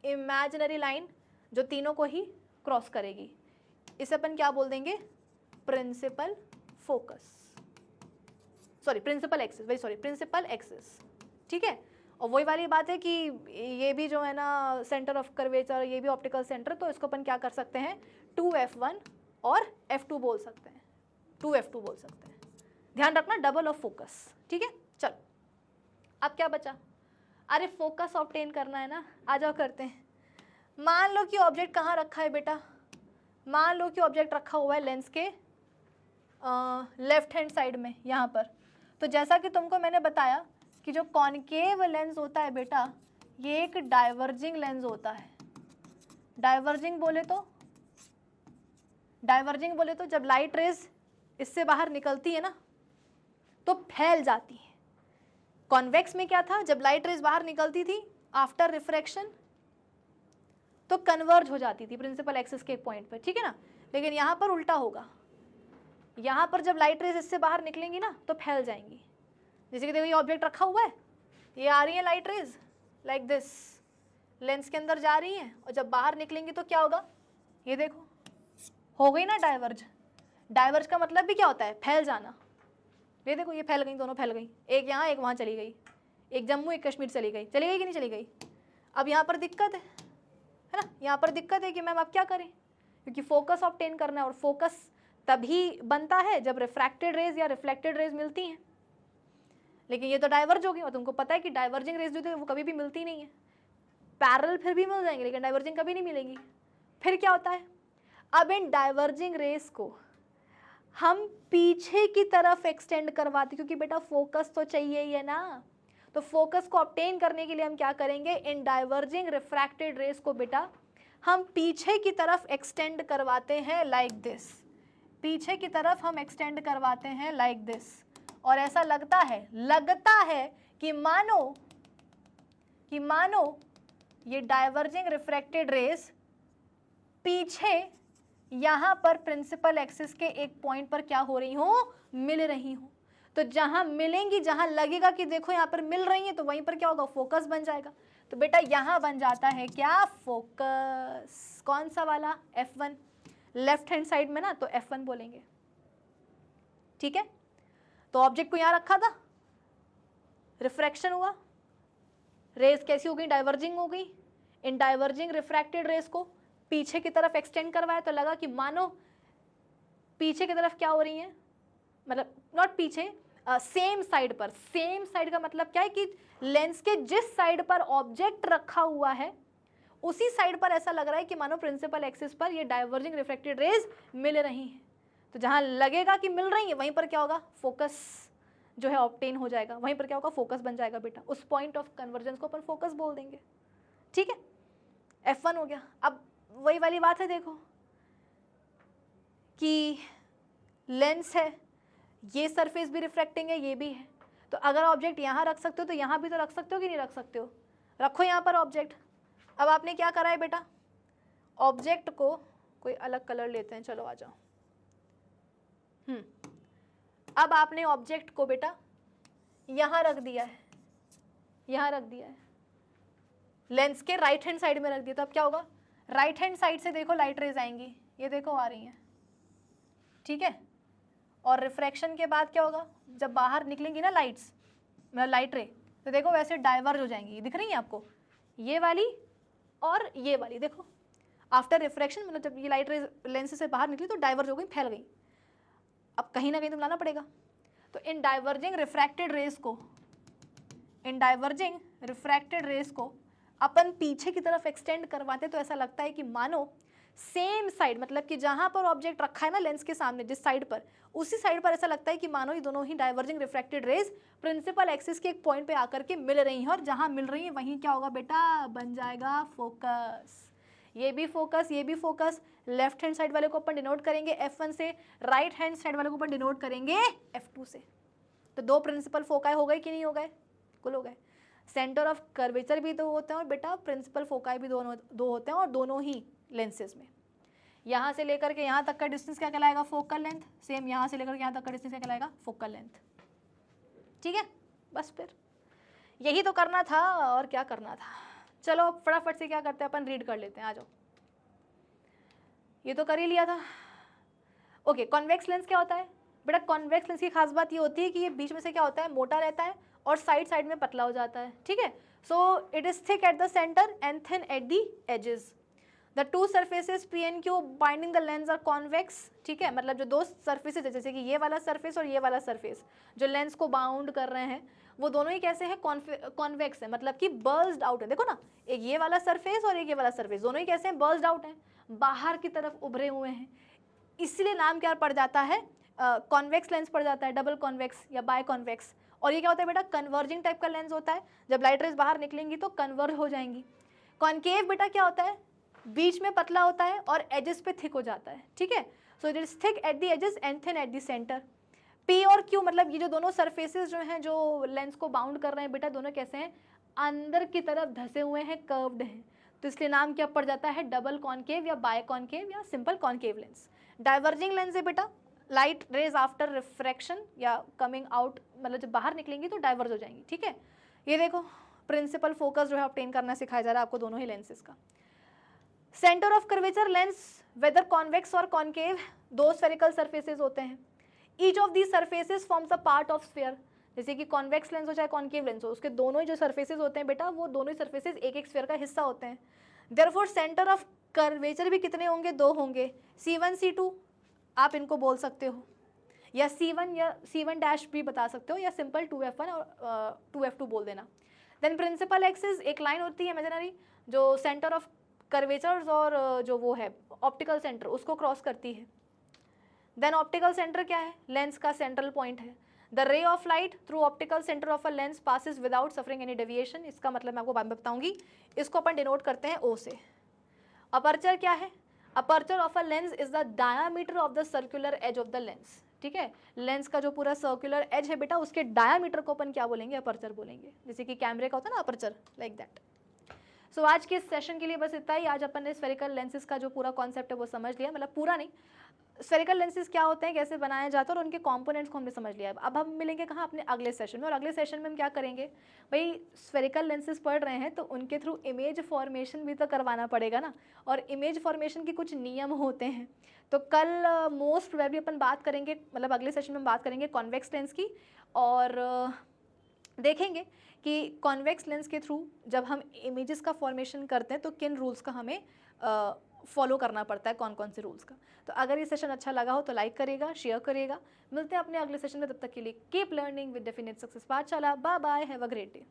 इमेजिनरी लाइन जो तीनों को ही क्रॉस करेगी। इसे अपन क्या बोल देंगे, principal focus, sorry principal axis, very sorry, principal axis, ठीक है। और वही वाली बात है कि ये भी जो है ना सेंटर ऑफ कर्वेचर, ये भी ऑप्टिकल सेंटर, तो इसको अपन क्या कर सकते हैं, 2f1 और f2 बोल सकते हैं, 2f2 बोल सकते हैं। ध्यान रखना डबल ऑफ फोकस, ठीक है। चलो अब क्या बचा, अरे फोकस ऑब्टेन करना है ना, आ जाओ करते हैं। मान लो कि ऑब्जेक्ट कहाँ रखा है बेटा, मान लो कि ऑब्जेक्ट रखा हुआ है लेंस के लेफ्ट हैंड साइड में यहाँ पर। तो जैसा कि तुमको मैंने बताया कि जो कॉनकेव लेंस होता है बेटा, ये एक डाइवर्जिंग लेंस होता है। डाइवर्जिंग बोले तो जब लाइट रेज इससे बाहर निकलती है ना तो फैल जाती है। कॉन्वेक्स में क्या था, जब लाइट रेज बाहर निकलती थी आफ्टर रिफ्रैक्शन तो कन्वर्ज हो जाती थी प्रिंसिपल एक्सिस के एक पॉइंट पर, ठीक है ना। लेकिन यहाँ पर उल्टा होगा, यहाँ पर जब लाइट रेज इससे बाहर निकलेंगी ना तो फैल जाएंगी। जैसे कि देखो ये ऑब्जेक्ट रखा हुआ है, ये आ रही है light rays like this, lens के अंदर जा रही हैं, और जब बाहर निकलेंगी तो क्या होगा, ये देखो हो गई ना डाइवर्ज। डाइवर्ज का मतलब भी क्या होता है, फैल जाना। ये देखो ये फैल गई, दोनों फैल गई, एक यहाँ एक वहाँ चली गई, एक जम्मू एक कश्मीर चली गई कि नहीं चली गई। अब यहाँ पर दिक्कत है ना, यहाँ पर दिक्कत है कि मैम आप क्या करें, क्योंकि फोकस ऑब्टेन करना है, और फोकस तभी बनता है जब रिफ्रैक्टेड रेज या रिफ्लेक्टेड रेज मिलती हैं। लेकिन ये तो डाइवर्ज हो गई, और तुमको पता है कि डाइवर्जिंग रेज जो थी वो कभी भी मिलती नहीं है। पैरेलल फिर भी मिल जाएंगे लेकिन डाइवर्जिंग कभी नहीं मिलेगी। फिर क्या होता है, अब इन डाइवर्जिंग रेज को हम पीछे की तरफ एक्सटेंड करवाते, क्योंकि बेटा फोकस तो चाहिए ही है ना। तो फोकस को ऑब्टेन करने के लिए हम क्या करेंगे, इन डाइवर्जिंग रिफ्रैक्टेड रेज को बेटा हम पीछे की तरफ एक्सटेंड करवाते हैं लाइक दिस, पीछे की तरफ हम एक्सटेंड करवाते हैं लाइक दिस, और ऐसा लगता है कि मानो ये डाइवर्जिंग रिफ्रैक्टेड रेज पीछे यहाँ पर प्रिंसिपल एक्सिस के एक पॉइंट पर क्या हो रही हो, मिल रही हो। तो जहां मिलेंगी, जहां लगेगा कि देखो यहाँ पर मिल रही है, तो वहीं पर क्या होगा, फोकस बन जाएगा। तो बेटा यहाँ बन जाता है क्या, फोकस। कौन सा वाला, F1, लेफ्ट हैंड साइड में ना, तो F1 बोलेंगे, ठीक है। तो ऑब्जेक्ट को यहाँ रखा था, रिफ्रैक्शन हुआ, रेज कैसी हो गई, डाइवर्जिंग हो गई। इन डाइवर्जिंग रिफ्रैक्टेड रेज को पीछे की तरफ एक्सटेंड करवाया, तो लगा कि मानो पीछे की तरफ क्या हो रही है, मतलब नॉट पीछे, सेम साइड पर। सेम साइड का मतलब क्या है कि लेंस के जिस साइड पर ऑब्जेक्ट रखा हुआ है उसी साइड पर ऐसा लग रहा है कि मानो प्रिंसिपल एक्सिस पर ये डाइवर्जिंग रिफ्रैक्टेड रेज मिल रही हैं। तो जहां लगेगा कि मिल रही है वहीं पर क्या होगा, फोकस जो है ऑब्टेन हो जाएगा, वहीं पर क्या होगा, फोकस बन जाएगा बेटा। उस पॉइंट ऑफ कन्वर्जेंस को अपन फोकस बोल देंगे, ठीक है। F1 हो गया। अब वही वाली बात है, देखो कि लेंस है, ये सरफेस भी रिफ्रैक्टिंग है, ये भी है। तो अगर ऑब्जेक्ट यहाँ रख सकते हो तो यहाँ भी तो रख सकते हो कि नहीं रख सकते हो, रखो यहाँ पर ऑब्जेक्ट। अब आपने क्या करा है बेटा, ऑब्जेक्ट को कोई अलग कलर लेते हैं, चलो आ जाओ। अब आपने ऑब्जेक्ट को बेटा यहाँ रख दिया है, यहाँ रख दिया है, लेंस के राइट हैंड साइड में रख दिया। तो अब क्या होगा, राइट हैंड साइड से देखो लाइट रेज आएंगी, ये देखो आ रही हैं, ठीक है। और रिफ्रैक्शन के बाद क्या होगा, जब बाहर निकलेंगी ना लाइट्स, मतलब लाइट रे, तो देखो वैसे डाइवर्ज हो जाएंगी, दिख रही है आपको, ये वाली और ये वाली। देखो आफ्टर रिफ्रैक्शन, मतलब जब ये लाइट रे लेंस से बाहर निकली तो डाइवर्ज हो गई, फैल गई। अब कहीं ना कहीं तो लाना पड़ेगा। तो इन डाइवर्जिंग रिफ्रैक्टेड रेज को अपन पीछे की तरफ एक्सटेंड करवाते, तो ऐसा लगता है कि मानो सेम साइड, मतलब कि जहां पर ऑब्जेक्ट रखा है ना लेंस के सामने, जिस साइड पर, उसी साइड पर ऐसा लगता है कि मानो ये दोनों ही diverging refracted rays principal axis के एक पॉइंट पे आकर के मिल रही हैं, और जहां मिल रही हैं वहीं क्या होगा बेटा, बन जाएगा फोकस। ये भी फोकस, ये भी फोकस। लेफ्ट हैंड साइड वाले को अपन डिनोट करेंगे F1 से, राइट हैंड साइड वाले को अपन डिनोट करेंगे F2 से। तो दो प्रिंसिपल फोकाई हो गए कि नहीं हो गए, कुल हो गए। सेंटर ऑफ कर्वेचर भी दो होते हैं और बेटा प्रिंसिपल फोकाई भी दो होते हैं, और दोनों ही लेंसेज में। यहाँ से लेकर के यहाँ तक का डिस्टेंस क्या कहलाएगा, फोकल लेंथ। सेम यहाँ से लेकर के यहाँ तक का डिस्टेंस क्या कहलाएगा, फोकल लेंथ, ठीक है। बस फिर यही तो करना था, और क्या करना था। चलो अब फटाफट से क्या करते हैं अपन, रीड कर लेते हैं, आ जाओ। ये तो कर ही लिया था। ओके, कॉन्वेक्स लेंस क्या होता है बेटा, कॉन्वेक्स लेंस की खास बात ये होती है कि ये बीच में से क्या होता है, मोटा रहता है और साइड साइड में पतला हो जाता है, ठीक है। So it is thick at the centre and thin at the edges. The two surfaces P and Q binding the lens are convex, ठीक है। मतलब जो दो सर्फेसेस है, जैसे कि ये वाला सर्फेस और ये वाला सर्फेस जो लेंस को बाउंड कर रहे हैं, वो दोनों ही कैसे हैं, कॉन्वेक्स है, मतलब कि बर्स्ड आउट है। देखो ना, एक ये वाला सरफेस और एक ये वाला सरफेस, दोनों ही कैसे हैं, बर्स्ड आउट हैं, बाहर की तरफ उभरे हुए हैं। इसलिए नाम क्या पड़ जाता है, कॉन्वेक्स लेंस पड़ जाता है, डबल कॉन्वेक्स या बाय कॉन्वेक्स। और ये क्या होता है बेटा, कन्वर्जिंग टाइप का लेंस होता है, जब लाइट रेज बाहर निकलेंगी तो कन्वर्ज हो जाएंगी। कॉन्केव बेटा क्या होता है, बीच में पतला होता है और एजेस पे थिक हो जाता है, ठीक है। So it is thick at the edges and thin at the centre. P और Q मतलब ये जो दोनों सरफेसेस जो हैं जो लेंस को बाउंड कर रहे हैं बेटा, दोनों कैसे हैं, अंदर की तरफ धसे हुए हैं, कर्व्ड हैं। तो इसलिए नाम क्या पड़ जाता है, डबल कॉन्केव या बाय कॉन्केव या simple concave lens. Diverging lens है बेटा, लाइट रेज आफ्टर रिफ्रैक्शन या कमिंग आउट, मतलब जब बाहर निकलेंगी तो डाइवर्ज हो जाएंगी, ठीक है। ये देखो प्रिंसिपल फोकस जो है ऑब्टेन करना सिखाया जा रहा है आपको दोनों ही लेंसेज का। Centre of curvature lens whether convex और कॉन्केव, दो स्फेरिकल सरफेसेस होते हैं। Each of these surfaces forms a part of sphere. जैसे कि कॉन्वेक्स लेंस हो चाहे कॉन्केव लेंस हो, उसके दोनों ही जो सरफेसेस होते हैं बेटा, वो दोनों ही सरफेसेस एक एक स्फीयर का हिस्सा होते हैं। देयरफॉर सेंटर ऑफ कर्वेचर भी कितने होंगे, दो होंगे, C1 C2 आप इनको बोल सकते हो, या C1 या C1 डैश भी बता सकते हो, या सिंपल 2F1 और 2F2 बोल देना। देन प्रिंसिपल एक्सिस एक लाइन होती है इमेजिनरी, जो सेंटर ऑफ कर्वेचर्स और जो वो है ऑप्टिकल सेंटर उसको क्रॉस करती है। देन ऑप्टिकल सेंटर क्या है, लेंस का सेंट्रल पॉइंट है। The ray of light through optical centre of a lens passes without suffering any deviation. इसका मतलब मैं आपको बाद में बताऊंगी। इसको अपन डिनोट करते हैं O से। अपर्चर क्या है? Aperture of a lens is the diameter of the circular edge of the lens, ठीक है। लेंस का जो पूरा सर्कुलर एज है बेटा, उसके डायामीटर को अपन क्या बोलेंगे? अपर्चर बोलेंगे। जैसे कि कैमरे का होता है ना अपर्चर, लाइक दैट। सो आज के इस सेशन के लिए बस इतना ही। आज अपन ने स्फेरिकल लेंसेज का जो पूरा कॉन्सेप्ट है वो समझ लिया, मतलब पूरा नहीं, स्फेरिकल लेंसेज क्या होते हैं, कैसे बनाया जाता है और उनके कंपोनेंट्स को हमने समझ लिया। अब हम मिलेंगे कहाँ? अपने अगले सेशन में। और अगले सेशन में हम क्या करेंगे भाई? स्फेरिकल लेंसेज पढ़ रहे हैं तो उनके थ्रू इमेज फॉर्मेशन भी तो करवाना पड़ेगा ना, और इमेज फॉर्मेशन के कुछ नियम होते हैं। तो कल मोस्ट प्रोबेबली अपन बात करेंगे, मतलब अगले सेशन में बात करेंगे कॉन्वेक्स लेंस की, और देखेंगे कि कॉन्वेक्स लेंस के थ्रू जब हम इमेजेस का फॉर्मेशन करते हैं तो किन रूल्स का हमें फॉलो करना पड़ता है, कौन कौन से रूल्स का। तो अगर ये सेशन अच्छा लगा हो तो लाइक करिएगा, शेयर करिएगा। मिलते हैं अपने अगले सेशन में, तब तक के लिए keep learning with definite success Pathshala. Bye bye, have a great day.